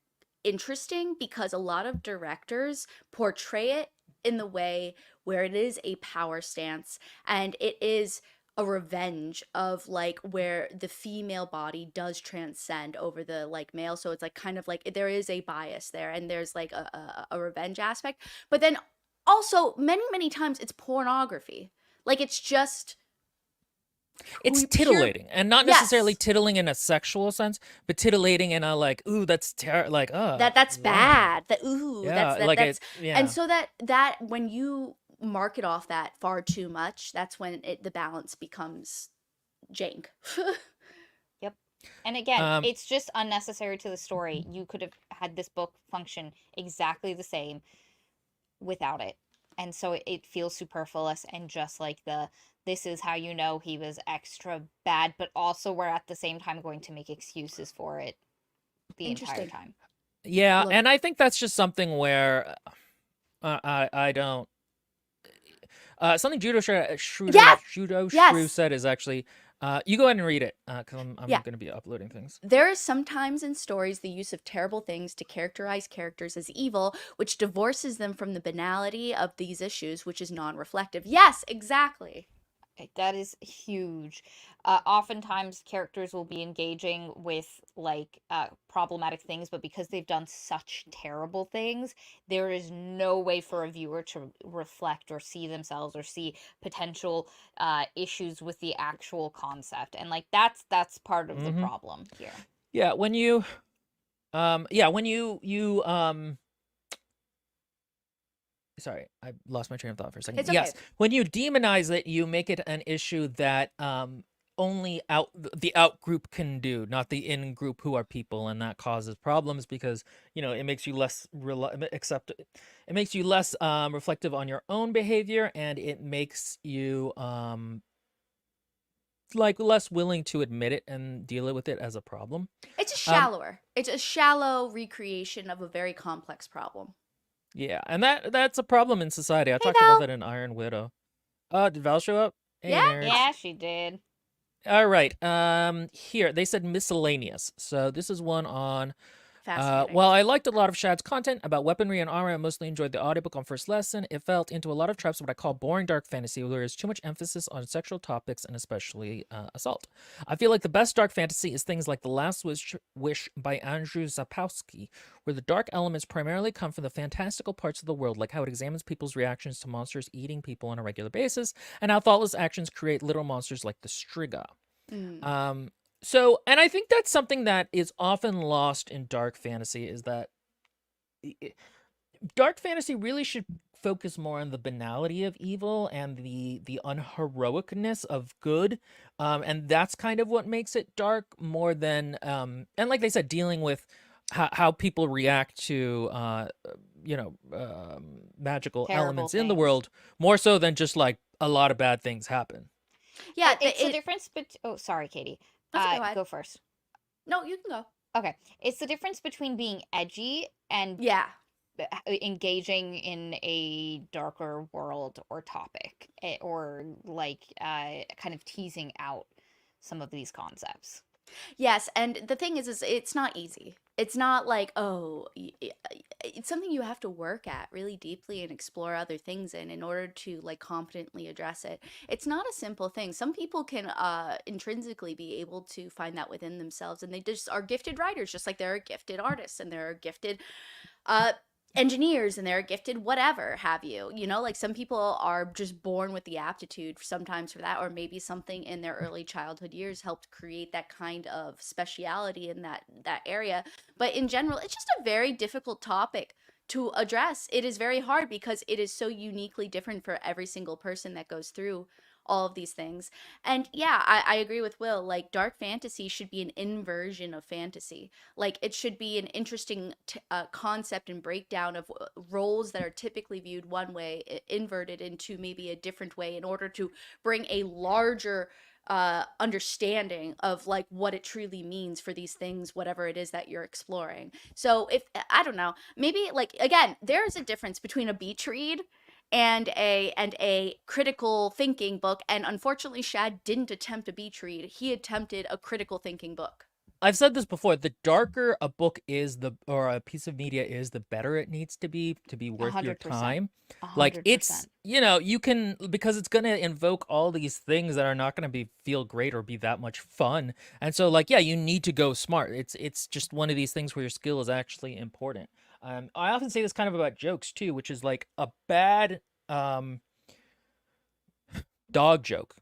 interesting, because a lot of directors portray it in the way where it is a power stance and it is a revenge of like where the female body does transcend over the like male. So it's like kind of like there is a bias there and there's like a revenge aspect. But then also many times it's pornography. Like it's just it's pure. titillating, and not necessarily Yes. titillating in a sexual sense, but titillating in a like, ooh, like, That's bad. That ooh, yeah, like that's it, yeah. and so that when you market off that far too much, that's when the balance becomes jank. Yep. And again, Um, it's just unnecessary to the story. You could have had this book function exactly the same without it. And so it feels superfluous and just like this is how you know he was extra bad, but also we're at the same time going to make excuses for it the entire Interesting. time. yeah, Love. and I think that's just something where I don't. Something Yes. Judo Shrew Yes. said is actually You go ahead and read it, because I'm Yeah. going to be uploading things. There is sometimes in stories the use of terrible things to characterize characters as evil, which divorces them from the banality of these issues, which is non reflective. Yes, exactly. That is huge. Oftentimes, characters will be engaging with like problematic things, but because they've done such terrible things, there is no way for a viewer to reflect or see themselves or see potential issues with the actual concept, and like that's part of the Mm-hmm. problem here. Yeah, when you, when you sorry, I lost my train of thought for a second. It's okay. Yes, when you demonize it, you make it an issue that only the out group can do, not the in group who are people, and that causes problems because it makes you less it makes you less reflective on your own behavior, and it makes you like less willing to admit it and deal with it as a problem. It's a shallow recreation of a very complex problem. Yeah, and that's a problem in society. I Hey, talked about Val. that in Iron Widow. Did Val show up? Hey, Yeah? nerds. Yeah, she did. All right. Here they said miscellaneous. So this is one on. Fascinating. Well, I liked a lot of Shad's content about weaponry and armor. I mostly enjoyed the audiobook on First Lesson. It felt into a lot of tropes of what I call boring dark fantasy, where there is too much emphasis on sexual topics and especially assault. I feel like the best dark fantasy is things like The Last Wish by Andrew Zapowski, where the dark elements primarily come from the fantastical parts of the world, like how it examines people's reactions to monsters eating people on a regular basis, and how thoughtless actions create literal monsters like the Striga. Mm. So, and I think that's something that is often lost in dark fantasy is that dark fantasy really should focus more on the banality of evil and the unheroicness of good, and that's kind of what makes it dark more than and like they said, dealing with how people react to magical Terrible elements in the things. world more so than just like a lot of bad things happen. Yeah, It's the difference oh, sorry, Katie. That's okay, go ahead. Go first. No, you can go. Okay. It's the difference between being edgy and Yeah. engaging in a darker world or topic, or like kind of teasing out some of these concepts. Yes, and the thing is it's not easy. It's not like, oh, it's something you have to work at really deeply and explore other things in order to like competently address it. It's not a simple thing. Some people can intrinsically be able to find that within themselves, and they just are gifted writers, just like there are gifted artists and there are gifted uh engineers and they're gifted whatever have you, like some people are just born with the aptitude sometimes for that, or maybe something in their early childhood years helped create that kind of speciality in that area. But in general, it's just a very difficult topic to address. It is very hard because it is so uniquely different for every single person that goes through all of these things. And yeah, I agree with Will. Like, dark fantasy should be an inversion of fantasy. Like, it should be an interesting concept and breakdown of roles that are typically viewed one way, inverted into maybe a different way in order to bring a larger understanding of like what it truly means for these things, whatever it is that you're exploring. So if I don't know, maybe like again, there's a difference between a beach read and a critical thinking book, and unfortunately Shad didn't attempt a beach read. He attempted a critical thinking book. I've said this before, the darker a book is, or a piece of media is, the better it needs to be worth your 100%. time. Like, it's, you can, because it's going to invoke all these things that are not going to feel great or be that much fun. And so, like, yeah, you need to go smart. It's just one of these things where your skill is actually important. I often say this kind of about jokes too, which is like a bad dog joke.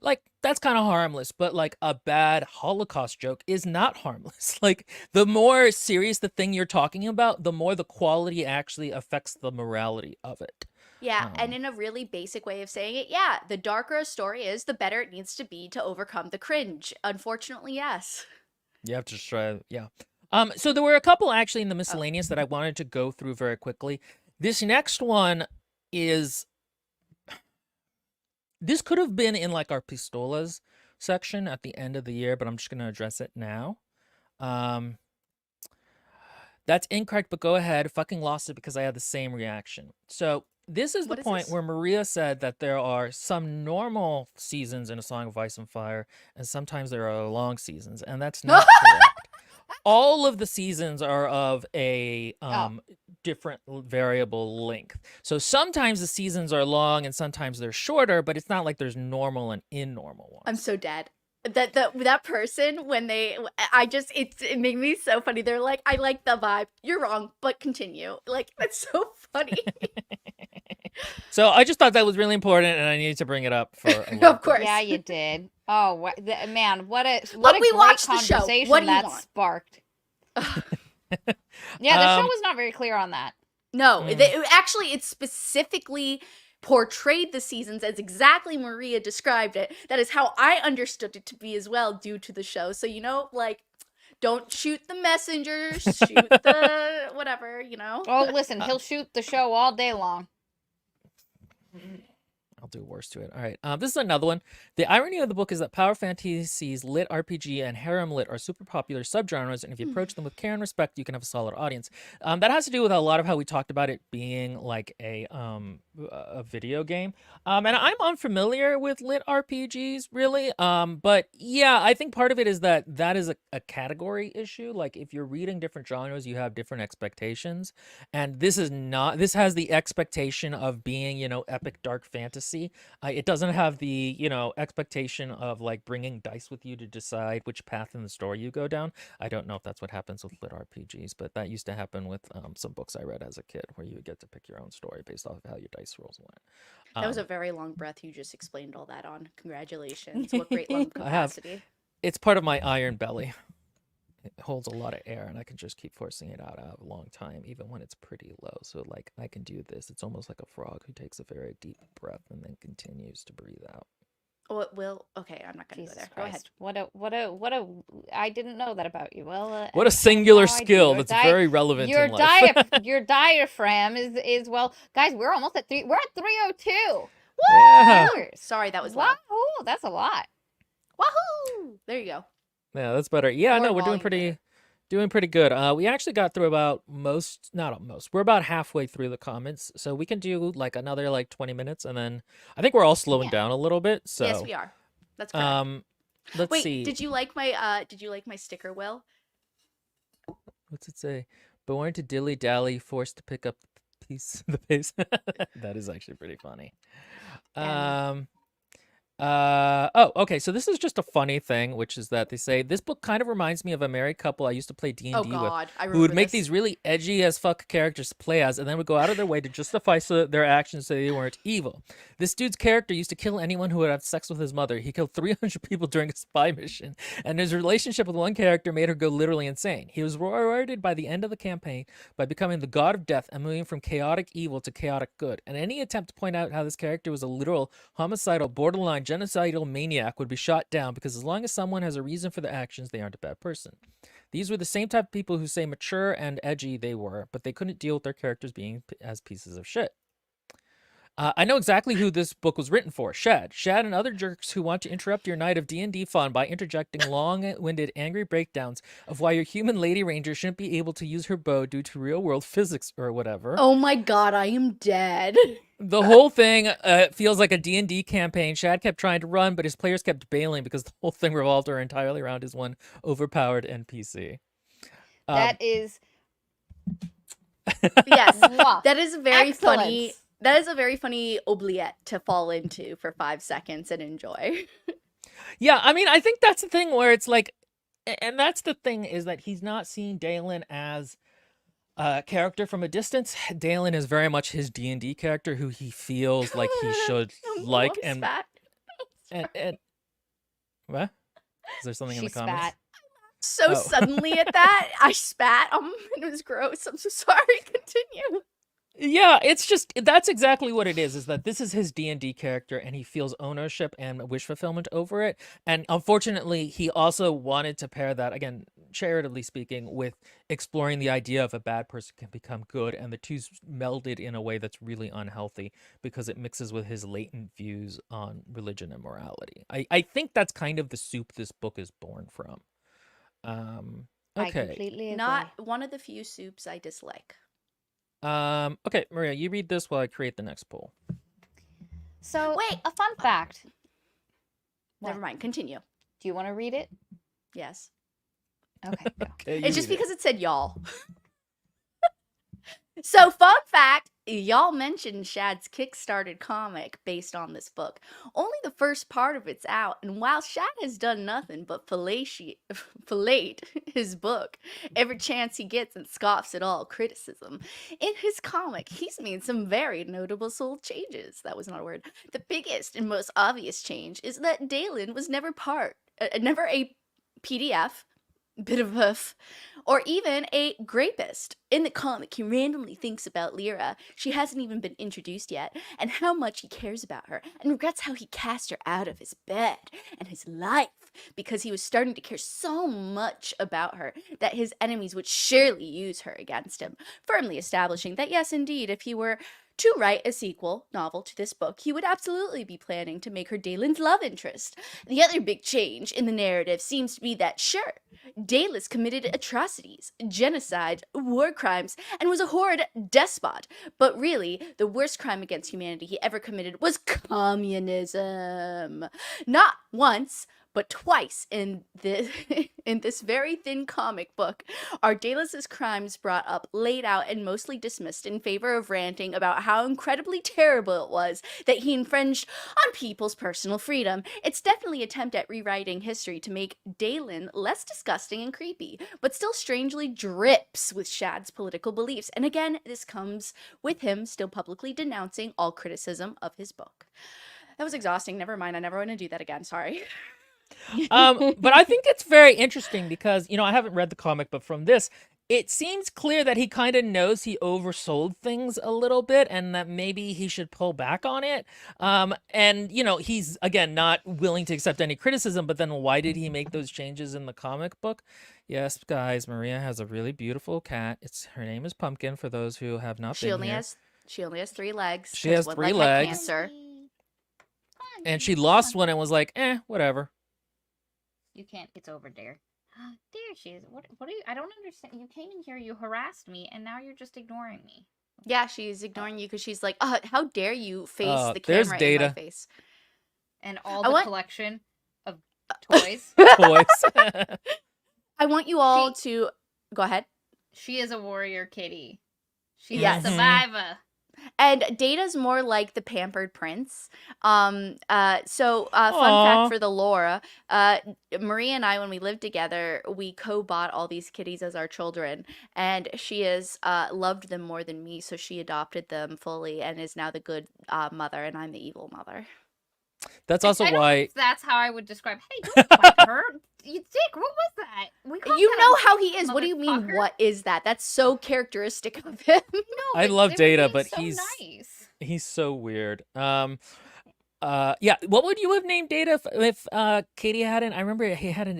Like, that's kind of harmless, but like a bad Holocaust joke is not harmless. Like, the more serious the thing you're talking about, the more the quality actually affects the morality of it. Yeah, and in a really basic way of saying it, yeah, the darker a story is, the better it needs to be to overcome the cringe. Unfortunately, yes. You have to try, yeah. So there were a couple actually in the miscellaneous that I wanted to go through very quickly. This next one is, this could have been in like our pistolas section at the end of the year, but I'm just going to address it now. That's incorrect, but go ahead. Fucking lost it because I had the same reaction. So this is the What is point this? where Maria said that there are some normal seasons in A Song of Ice and Fire, and sometimes there are long seasons, and that's not correct. All of the seasons are of a Oh, different variable length. So sometimes the seasons are long and sometimes they're shorter, but it's not like there's normal and abnormal I'm ones. so dead. That person when they I just it made me so funny. They're like, I like the vibe. You're wrong, but continue. Like that's so funny. So I just thought that was really important, and I needed to bring it up for a little Of course. bit. yeah, you did. Oh, man, what a But we great watched the show. conversation What do you that want? sparked. Yeah, the show Um, was not very clear on that. No, Mm. actually, it specifically portrayed the seasons as exactly Maria described it. That is how I understood it to be as well, due to the show. So like, don't shoot the messengers, shoot the whatever, Oh, listen, he'll shoot the show all day long. I'll do worse to it. All right. This is another one. The irony of the book is that power fantasies, lit RPG, and harem lit are super popular subgenres, and if you approach them with care and respect, you can have a solid audience. That has to do with a lot of how we talked about it being like a video game. And I'm unfamiliar with lit RPGs, really. But yeah, I think part of it is that is a category issue. Like if you're reading different genres, you have different expectations. And this is not, this has the expectation of being, epic dark fantasy. It doesn't have the, expectation of like bringing dice with you to decide which path in the story you go down. I don't know if that's what happens with lit RPGs, but that used to happen with some books I read as a kid where you would get to pick your own story based off of how your dice rolls went. That was a Um, very long breath you just explained all that on. Congratulations. What great lung I have, capacity. it's part of my iron belly. It holds a lot of air and I can just keep forcing it out a long time, even when it's pretty low. So like I can do this. It's almost like a frog who takes a very deep breath and then continues to breathe out. Oh, it will. Okay, I'm not gonna go Jesus there. Go ahead. Christ. What a, I didn't know that about you. Well, What a and singular now I do. skill that's very relevant Your in life. your diaphragm is well, guys, we're almost at we're at 302. Yeah. Viewers. Sorry, that was loud. Wahoo, that's a lot. Wahoo! There you go. Yeah, that's better. Yeah, More no, we're volume doing pretty good. We actually got through about most, not most. We're about halfway through the comments, so we can do like another like 20 minutes, and then I think we're all slowing Yeah. down a little bit. So Yes, we are. That's correct. let's Wait, see. did you like my sticker, Will? What's it say? Born to dilly dally, forced to pick up the piece the pace. That is actually pretty funny. And Oh, okay. So this is just a funny thing, which is that they say this book kind of reminds me of a married couple I used to play D&D Oh with, God, I who would remember make this. these really edgy as fuck characters to play as, and then would go out of their way to justify their actions so they weren't evil. This dude's character used to kill anyone who would have sex with his mother. He killed 300 people during a spy mission, and his relationship with one character made her go literally insane. He was rewarded by the end of the campaign by becoming the god of death and moving from chaotic evil to chaotic good. And any attempt to point out how this character was a literal homicidal, borderline genocidal maniac would be shot down, because as long as someone has a reason for their actions, they aren't a bad person. These were the same type of people who say mature and edgy they were, but they couldn't deal with their characters being as pieces of shit. I know exactly who this book was written for. Shad. Shad and other jerks who want to interrupt your night of D&D fun by interjecting long-winded, angry breakdowns of why your human lady ranger shouldn't be able to use her bow due to real-world physics or whatever. Oh my God, I am dead. The whole thing feels like a D&D campaign Shad kept trying to run, but his players kept bailing because the whole thing revolved entirely around his one overpowered NPC. that is Yes, mwah. that is very funny. Excellence. That is a very funny oubliette to fall into for 5 seconds and enjoy. Yeah, I mean, I think that's the thing where it's like, and that's the thing, is that he's not seeing Dalen as a character from a distance. Dalen is very much his D&D character who he feels like he should like, I'm and spat. and what? Is there something in She the comments? spat. So Oh. suddenly at that, I spat. It was gross. I'm so sorry. Continue. Yeah, it's just, that's exactly what it is that this is his D&D character and he feels ownership and wish fulfillment over it. And unfortunately, he also wanted to pair that, again, charitably speaking, with exploring the idea of a bad person can become good, and the two's melded in a way that's really unhealthy because it mixes with his latent views on religion and morality. I think that's kind of the soup this book is born from. I Okay. completely agree. Not one of the few soups I dislike. Okay, Maria, you read this while I create the next poll. So, Wait. a fun fact. Never What? mind. Continue. Do you want to read it? Yes. Okay, go. Okay, you It's just read because it said y'all. So, fun fact, y'all mentioned Shad's kickstarted comic based on this book. Only the first part of it's out, and while Shad has done nothing but fillet his book every chance he gets and scoffs at all criticism, in his comic, he's made some very notable changes. That was not a word. The biggest and most obvious change is that Dalen was never never a PDF, bit of a or even a grapist. In the comic, he randomly thinks about Lyra. She hasn't even been introduced yet, and how much he cares about her, and regrets how he cast her out of his bed and his life because he was starting to care so much about her that his enemies would surely use her against him, firmly establishing that yes, indeed, if he were to write a sequel novel to this book, he would absolutely be planning to make her Dalen's love interest. The other big change in the narrative seems to be that, sure, Dallas committed atrocities, genocide, war crimes, and was a horrid despot. But really, the worst crime against humanity he ever committed was communism. Not once, but twice in this very thin comic book are Dalas's crimes brought up, laid out, and mostly dismissed in favor of ranting about how incredibly terrible it was that he infringed on people's personal freedom. It's definitely an attempt at rewriting history to make Dalen less disgusting and creepy, but still strangely drips with Shad's political beliefs. And again, this comes with him still publicly denouncing all criticism of his book. That was exhausting. Never mind. I never want to do that again. Sorry. But I think it's very interesting because, I haven't read the comic, but from this, it seems clear that he kind of knows he oversold things a little bit and that maybe he should pull back on it. And, he's, again, not willing to accept any criticism, but then why did he make those changes in the comic book? Yes, guys, Maria has a really beautiful cat. Her name is Pumpkin, for those who have not been here. She only has 3 legs. She has 3 legs. legs. Cancer. And she lost one and was like, whatever. You can't. It's over there. There she is. What are you? I don't understand. You came in here, you harassed me, and now you're just ignoring me. Yeah, she's ignoring you because she's like, how dare you face the there's camera Data. in my face. And all the collection of toys. Toys. I want you all to... Go ahead. She is a warrior kitty. She's Yes. a survivor. And Data's more like the pampered prince. Fun fact for the lore, Maria and I, when we lived together, we co-bought all these kitties as our children, and she has loved them more than me, so she adopted them fully and is now the good mother, and I'm the evil mother. That's also I don't know why... if that's how I would describe... Hey, don't fight her. You dick, what was that? You know how he is. What do you mean, what is that? That's so characteristic of him. No, I love Data, but so nice. he's so weird. Yeah, what would you have named Data if Katie hadn't? I remember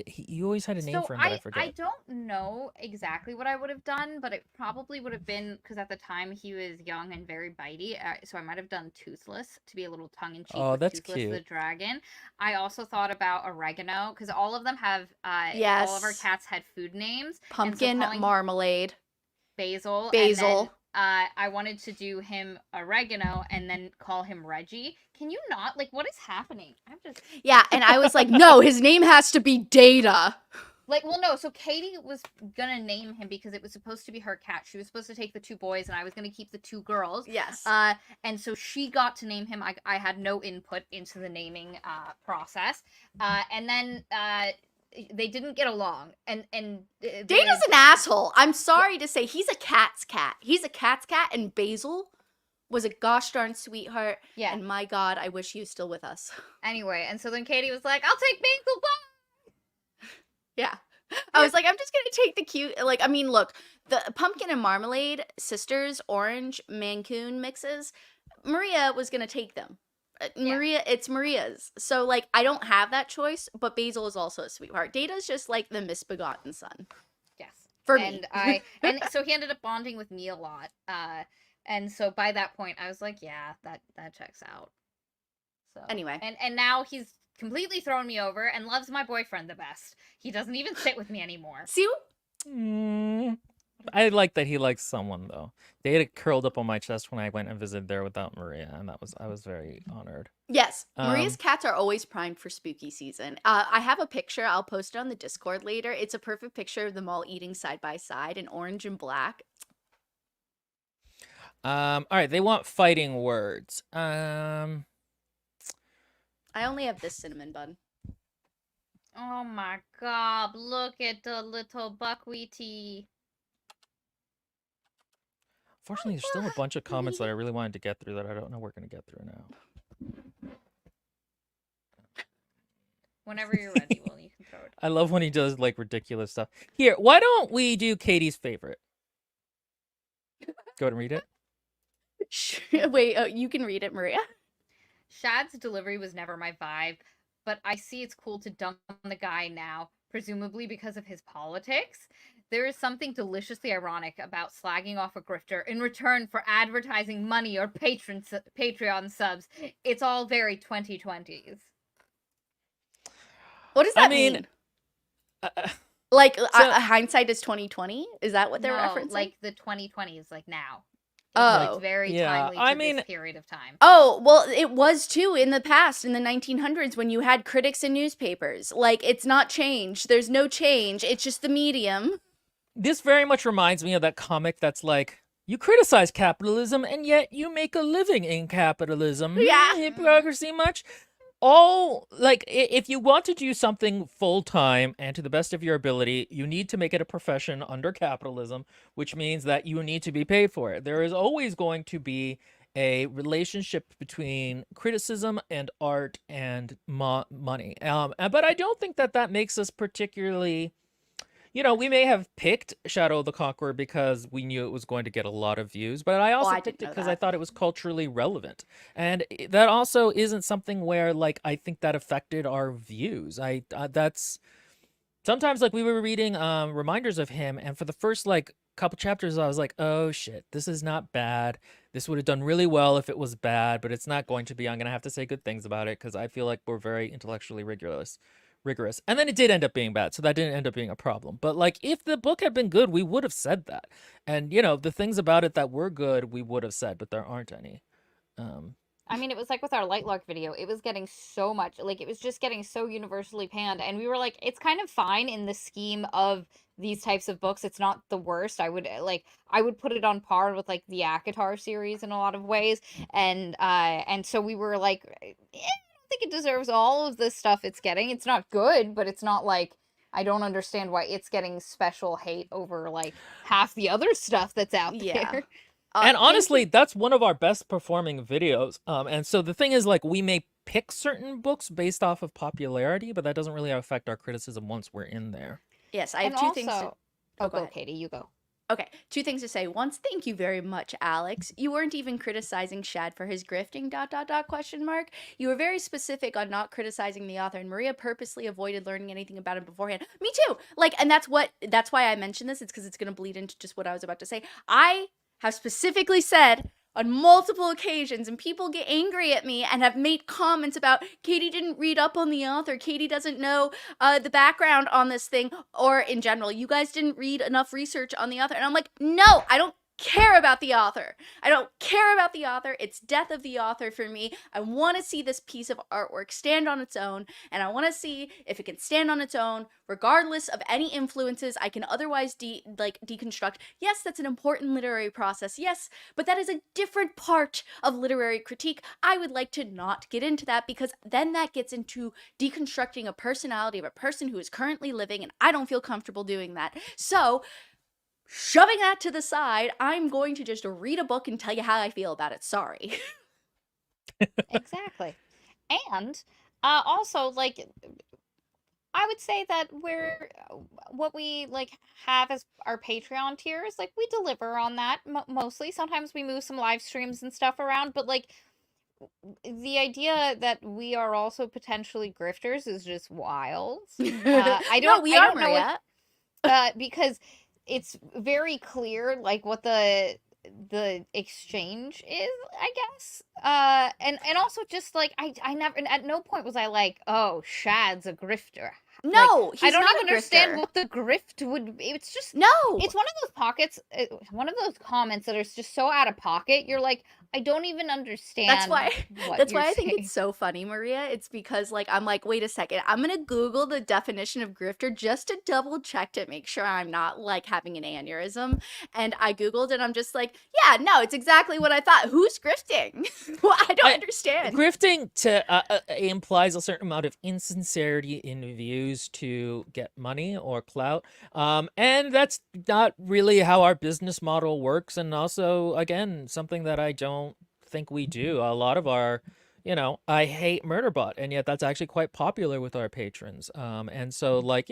you always had a name for him, but I forget. I don't know exactly what I would have done, but it probably would have been, because at the time he was young and very bitey, so I might have done Toothless to be a little tongue-in-cheek. Oh, that's Toothless cute. the dragon. I also thought about Oregano, because all of them have, Yes. all of our cats had food names. Pumpkin, Marmalade. Basil. Basil. And then, I wanted to do him Oregano and then call him Reggie. Can you not? Like, what is happening? I'm just... Yeah, and I was like, no, his name has to be Data. Like, well, no, so Katie was gonna name him because it was supposed to be her cat. She was supposed to take the 2 boys, and I was gonna keep the 2 girls. Yes. And so she got to name him. I had no input into the naming process. And then they didn't get along. And Data's an asshole. I'm sorry to say, he's a cat's cat. He's a cat's cat, and Basil was a gosh darn sweetheart. Yeah. And my God, I wish he was still with us. Anyway, and so then Katie was like, I'll take Basil, bye! Yeah. I was like, I'm just gonna take the cute, like, I mean, look, the Pumpkin and Marmalade sisters, orange Mancoon mixes, Maria was gonna take them. It's Maria's. So, like, I don't have that choice, but Basil is also a sweetheart. Data's just, like, the misbegotten son. Yes. For me. And so he ended up bonding with me a lot. And so by that point, I was like, yeah, that checks out. So anyway. And now he's completely thrown me over and loves my boyfriend the best. He doesn't even sit with me anymore. See? I like that he likes someone though. They had it curled up on my chest when I went and visited there without Maria, and I was very honored. Yes, Maria's Um, cats are always primed for spooky season. I have a picture. I'll post it on the Discord later. It's a perfect picture of them all eating side by side in orange and black. all right, they want fighting words. I only have this cinnamon bun. Oh my god, look at the little buckwheaty. Fortunately, there's still a bunch of comments that I really wanted to get through that I don't know we're gonna get through now. Whenever you're ready, Will, you can throw it. I love when he does like ridiculous stuff. Here, why don't we do Katie's favorite? Go ahead and read it. Wait, you can read it, Maria. Shad's delivery was never my vibe, but I see it's cool to dunk on the guy now, presumably because of his politics. There is something deliciously ironic about slagging off a grifter in return for advertising money or Patreon subs. It's all very 2020s. What does that mean? Like hindsight is 2020? Is that what they're referencing? Like the 2020s, like now. Oh, it's very timely to this period of time. Oh, well, it was too in the past, in the 1900s, when you had critics in newspapers. Like, it's not changed. There's no change. It's just the medium. This very much reminds me of that comic that's like, you criticize capitalism, and yet you make a living in capitalism. Yeah. Hypocrisy much? All, like, if you want to do something full-time and to the best of your ability, you need to make it a profession under capitalism, which means that you need to be paid for it. There is always going to be a relationship between criticism and art and money. But I don't think that that makes us particularly... You know, we may have picked Shadow the Conqueror because we knew it was going to get a lot of views, but I also picked it because I thought it was culturally relevant. And that also isn't something where, like, I think that affected our views. That's... Sometimes, like, we were reading reminders of him, and for the first, like, couple chapters, I was like, oh, shit, this is not bad. This would have done really well if it was bad, but it's not going to be. I'm going to have to say good things about it because I feel like we're very intellectually rigorous. And then it did end up being bad, so that didn't end up being a problem. But like, if the book had been good, we would have said that. And you know, the things about it that were good, we would have said, but there aren't any. I mean, it was like with our Lightlark video, it was getting so much, like, it was just getting so universally panned, and we were like, it's kind of fine in the scheme of these types of books. It's not the worst. I would put it on par with like the ACOTAR series in a lot of ways, and so we were like, think it deserves all of the stuff it's getting. It's not good, but it's not like, I don't understand why it's getting special hate over like half the other stuff that's out there. And honestly, that's one of our best performing videos. And so the thing is, like, we may pick certain books based off of popularity, but that doesn't really affect our criticism once we're in there. Yes, I have two things. Go, Katie, you go. Okay, two things to say. Once, thank you very much, Alex. You weren't even criticizing Shad for his grifting, ... You were very specific on not criticizing the author, and Maria purposely avoided learning anything about him beforehand. Me too! Like, and that's why I mentioned this. It's because it's going to bleed into just what I was about to say. I have specifically said on multiple occasions, and people get angry at me and have made comments about, Katie didn't read up on the author, Katie doesn't know the background on this thing, or in general, you guys didn't read enough research on the author. And I'm like, no, I don't care about the author. I don't care about the author. It's death of the author for me. I want to see this piece of artwork stand on its own, and I want to see if it can stand on its own regardless of any influences I can otherwise deconstruct. Yes, that's an important literary process. Yes, but that is a different part of literary critique. I would like to not get into that, because then that gets into deconstructing a personality of a person who is currently living, and I don't feel comfortable doing that. So, shoving that to the side, I'm going to just read a book and tell you how I feel about it. Sorry. Exactly. And also, like, I would say that what we like have as our Patreon tiers, like, we deliver on that mostly. Sometimes we move some live streams and stuff around, but like, the idea that we are also potentially grifters is just wild. I don't know because it's very clear, like, what the exchange is, I guess. And also just like, I never, at no point was I like, oh, Shad's a grifter, No, I he's don't not even a understand grifter. what the grift would be. It's just No. it's one of those pockets, one of those comments that are just so out of pocket. You're like, I don't even understand That's why what you're I think saying. it's so funny, Maria. It's because like I'm like, wait a second, I'm gonna Google the definition of grifter just to double check to make sure I'm not like having an aneurysm. And I Googled and I'm just like, yeah, no, it's exactly what I thought. Who's grifting? Well, I don't understand. Grifting implies a certain amount of insincerity in views to get money or clout, and that's not really how our business model works. And also, again, something that I don't think we do. A lot of our, I hate Murderbot, and yet that's actually quite popular with our patrons. And so, like,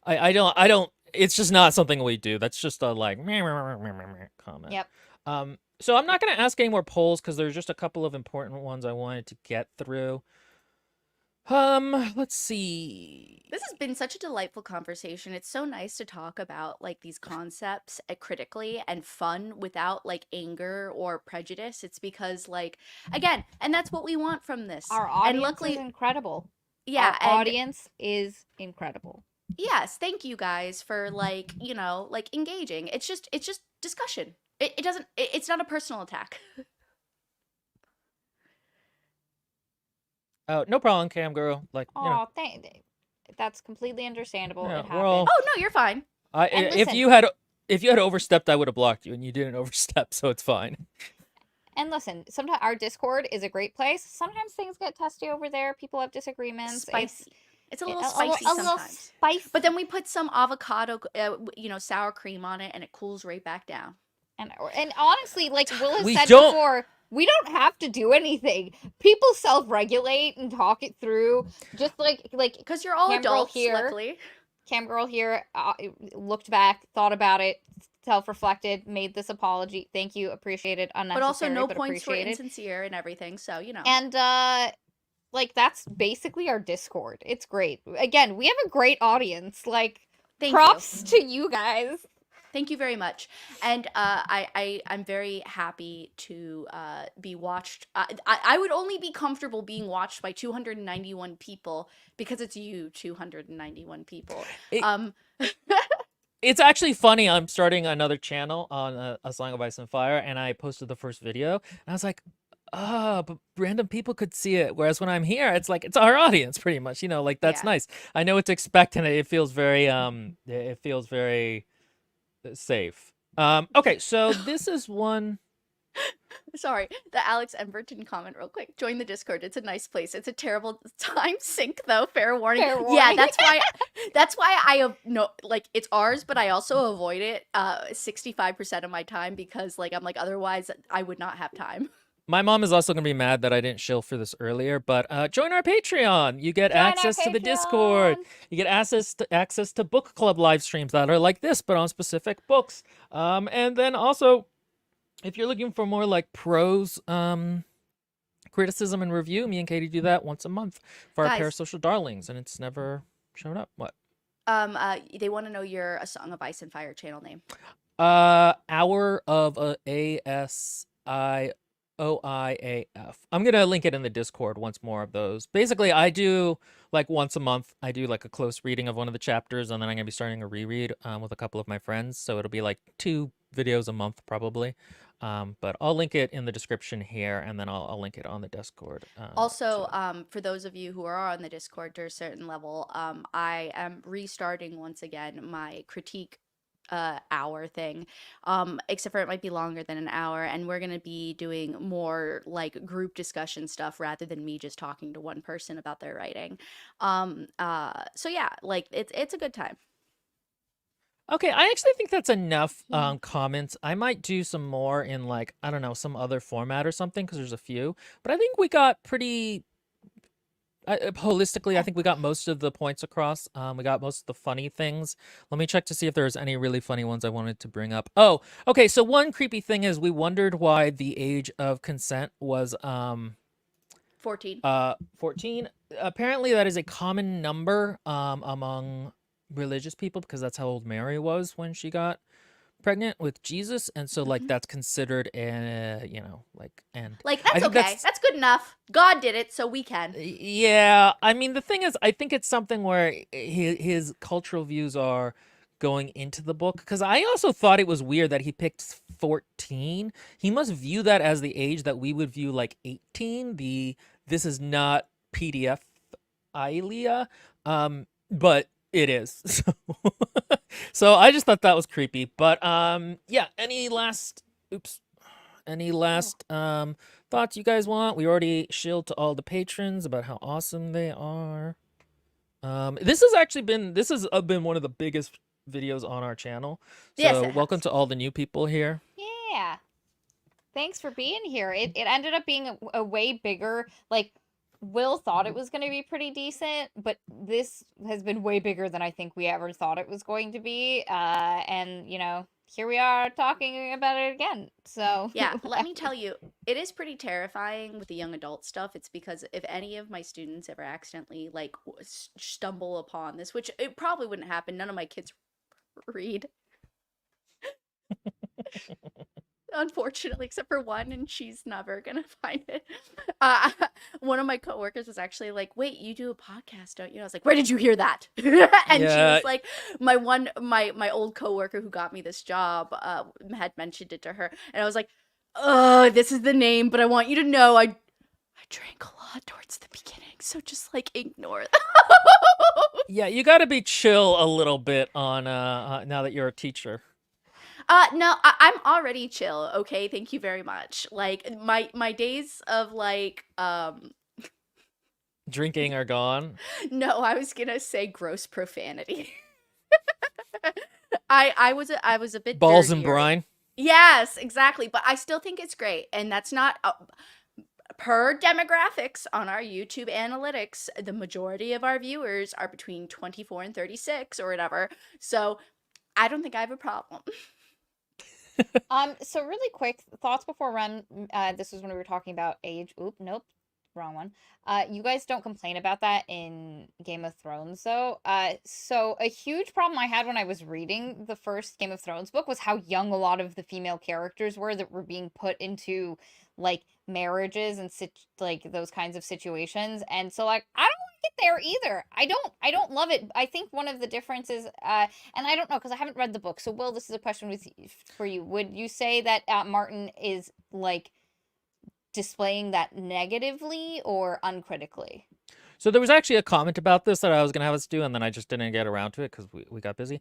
I don't. It's just not something we do. That's just a like comment. Yep. So I'm not going to ask any more polls because there's just a couple of important ones I wanted to get through. Let's see. This has been such a delightful conversation. It's so nice to talk about like these concepts critically and fun without like anger or prejudice. It's because like again, and that's what we want from this. Our audience and luckily, is incredible. Yeah, Our audience is incredible. Yes, thank you guys for like, like engaging. It's just discussion. It doesn't it's not a personal attack. Oh, no problem, Cam girl. Like, Oh, that's completely understandable. Yeah, It we're happened. all- Oh, no, you're fine. And if listen- you had overstepped, I would have blocked you, and you didn't overstep, so it's fine. And listen, sometimes our Discord is a great place. Sometimes things get testy over there. People have disagreements. Spicy. It's a little a spicy little sometimes. spicy. But then we put some avocado, sour cream on it, and it cools right back down. And honestly, like Will has We said don't- before, we don't have to do anything. People self-regulate and talk it through. Just like Because you're all Cam girl adults, here. luckily. Cam girl here looked back, thought about it, self-reflected, made this apology. Thank you, appreciated, unnecessary, But also no but points for appreciated. insincere and everything, so, And like that's basically our Discord. It's great. Again, we have a great audience. Like Thank props you. to you guys. Thank you very much. And I'm very happy to be watched. I would only be comfortable being watched by 291 people because it's you, 291 people. It's actually funny. I'm starting another channel on A Song of Ice and Fire, and I posted the first video, and I was like, but random people could see it. Whereas when I'm here, it's like, it's our audience pretty much, like that's Yeah. nice. I know what to expect, and it feels very, safe. Okay, so this is one. Sorry, the Alex Emberton comment real quick. Join the Discord. It's a nice place. It's a terrible time sink though. Fair warning. Fair Yeah, warning. that's why I no like it's ours, but I also avoid it 65% of my time because like I'm like otherwise I would not have time. My mom is also going to be mad that I didn't shill for this earlier, but join our Patreon. You get Join our access to the Discord. Patreon. You get access to book club live streams that are like this, but on specific books. And then also, if you're looking for more like prose criticism and review, me and Katie do that once a month for our Guys. parasocial darlings, and it's never shown up. What? They want to know your A Song of Ice and Fire channel name. Hour of ASIOIAF. I'm gonna link it in the Discord once more of those. Basically, I do like once a month. I do like a close reading of one of the chapters, and then I'm gonna be starting a reread with a couple of my friends. So it'll be like 2 videos a month probably. But I'll link it in the description here, and then I'll link it on the Discord. Also, for those of you who are on the Discord to a certain level, I am restarting once again my critique hour thing, except for it might be longer than an hour, and we're gonna be doing more like group discussion stuff rather than me just talking to one person about their writing. So yeah, like it's a good time. Okay, I actually think that's enough comments. I might do some more in like, I don't know, some other format or something, because there's a few. But I think we got pretty holistically, I think we got most of the points across. We got most of the funny things. Let me check to see if there's any really funny ones I wanted to bring up. Oh, okay, so one creepy thing is we wondered why the age of consent was 14. 14. Apparently that is a common number among religious people, because that's how old Mary was when she got pregnant with Jesus, and so like Mhm. that's considered you know, like, and Like, I that's think okay. That's good enough. God did it, so we can. yeah, I mean the thing is I think it's something where his cultural views are going into the book, because I also thought it was weird that he picked 14. He must view that as the age that we would view like 18. The This is not PDF Ilea, but it is. So I just thought that was creepy. But yeah, oops. Any Oh. last thoughts you guys want? We already shilled to all the patrons about how awesome they are. This has been one of the biggest videos on our channel. Yes, So it welcome has. to all the new people here. Yeah. Thanks for being here. It ended up being a way bigger, like, Will thought it was going to be pretty decent, but this has been way bigger than I think we ever thought it was going to be. And, you know, here we are talking about it again. So, Yeah, let me tell you, it is pretty terrifying with the young adult stuff. It's because if any of my students ever accidentally like stumble upon this, which it probably wouldn't happen, none of my kids read, unfortunately, except for one, and she's never gonna find it. Uh, one of my coworkers was actually like, "Wait, you do a podcast, don't you?" I was like, "Where did you hear that?" And she Yeah, was like, my old coworker who got me this job had mentioned it to her, and I was like, this is the name, but I want you to know I drank a lot towards the beginning, so just like ignore that." yeah, you got to be chill a little bit on now that you're a teacher. No, I'm already chill. Okay, thank you very much. Like my days of like Drinking are gone. no, I was gonna say gross profanity. I was a bit Balls and dirtier. brine. Yes, exactly. But I still think it's great, and that's not per demographics on our YouTube analytics. The majority of our viewers are between 24 and 36 or whatever. So I don't think I have a problem. so really quick thoughts before run. This was when we were talking about age. Oop, nope, wrong one. You guys don't complain about that in Game of Thrones, though. So a huge problem I had when I was reading the first Game of Thrones book was how young a lot of the female characters were that were being put into like marriages and like those kinds of situations. And so like I don't like it there either. I don't love it. I think one of the differences and I don't know because I haven't read the book. So Will, this is a question for you. Would you say that Martin is like displaying that negatively or uncritically? So there was actually a comment about this that I was gonna have us do, and then I just didn't get around to it because we got busy.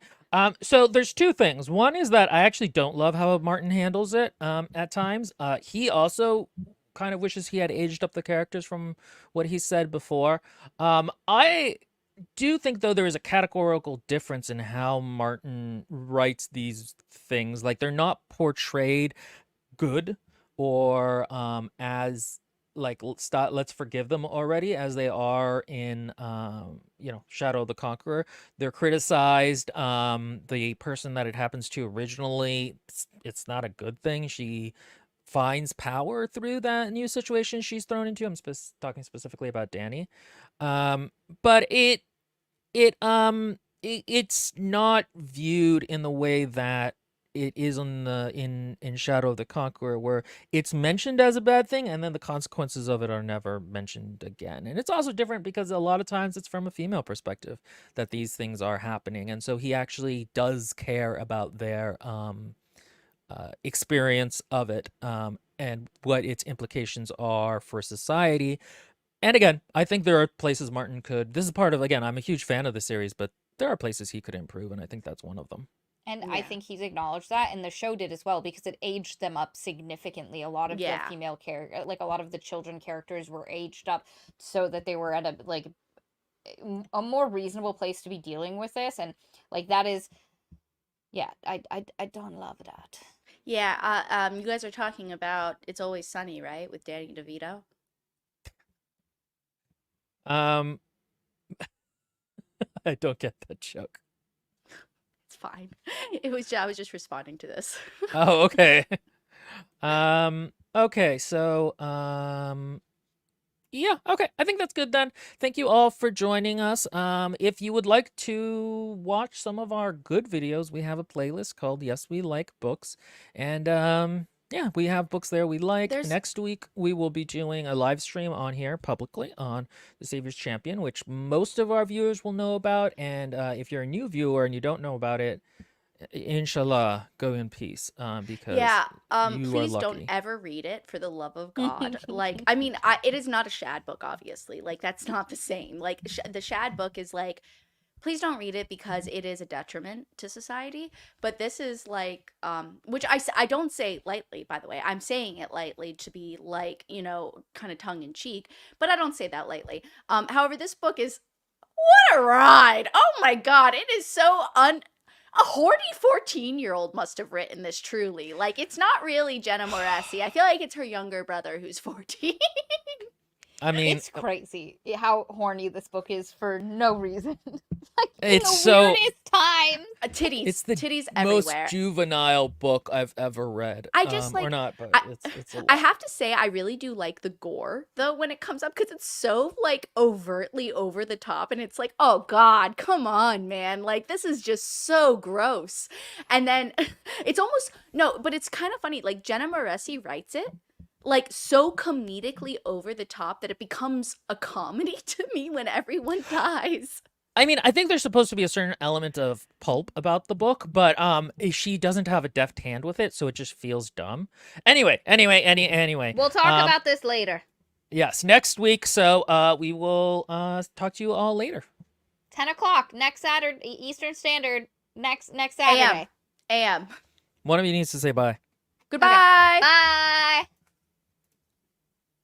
So there's two things. One is that I actually don't love how Martin handles it at times. He also kind of wishes he had aged up the characters from what he said before. I do think though there is a categorical difference in how Martin writes these things. Like they're not portrayed good or as like let's forgive them already as they are in you know, Shadow of the Conqueror. They're criticized. The person that it happens to originally, it's not a good thing. She finds power through that new situation she's thrown into. I'm talking specifically about Danny. um but it's not viewed in the way that it is in Shadow of the Conqueror, where it's mentioned as a bad thing and then the consequences of it are never mentioned again. And it's also different because a lot of times it's from a female perspective that these things are happening, and so he actually does care about their experience of it, and what its implications are for society. And again, I think there are places Martin could. This is part of, again, I'm a huge fan of the series, but there are places he could improve, and I think that's one of them. And I Yeah. think he's acknowledged that, and the show did as well because it aged them up significantly. A lot of the Yeah. female character, like a lot of the children characters, were aged up so that they were at a like a more reasonable place to be dealing with this, and like that is, yeah, I don't love that. Yeah, you guys are talking about It's Always Sunny, right? With Danny DeVito. Um, I don't get that joke. It's fine. I was just responding to this. Oh, okay. Okay, so Yeah, okay. I think that's good then. Thank you all for joining us. If you would like to watch some of our good videos, we have a playlist called Yes We Like Books. And yeah, we have books there we like. There's Next week we will be doing a live stream on here publicly on The Savior's Champion, which most of our viewers will know about. And if you're a new viewer and you don't know about it, inshallah, go in peace, because Yeah, you are please don't lucky. ever read it for the love of God. Like, I mean, it is not a Shad book, obviously. Like, that's not the same. Like, the Shad book is like, please don't read it because it is a detriment to society. But this is like, which I don't say lightly, by the way. I'm saying it lightly to be like, you know, kind of tongue in cheek, but I don't say that lightly. However, this book is what a ride. Oh my God, it is so a horny 14-year-old must have written this, truly. Like, it's not really Jenna Morassi. I feel like it's her younger brother who's 14. I mean, It's crazy how horny this book is for no reason. Like, it's the so weirdest times. Titties. it's the Titties most everywhere. juvenile book I've ever read. I just or like not, but I, it's a lot. I have to say I really do like the gore though when it comes up, because it's so like overtly over the top, and it's like, oh God, come on, man, like this is just so gross. And then it's almost, no, but it's kind of funny, like Jenna Morassi writes it like so comedically over the top that it becomes a comedy to me when everyone dies. I mean, I think there's supposed to be a certain element of pulp about the book, but she doesn't have a deft hand with it, so it just feels dumb. Anyway, anyway. We'll talk about this later. Yes, next week. So we will talk to you all later. 10 o'clock next Saturday, Eastern Standard. Next Saturday. AM. One of you needs to say bye. Goodbye. Bye.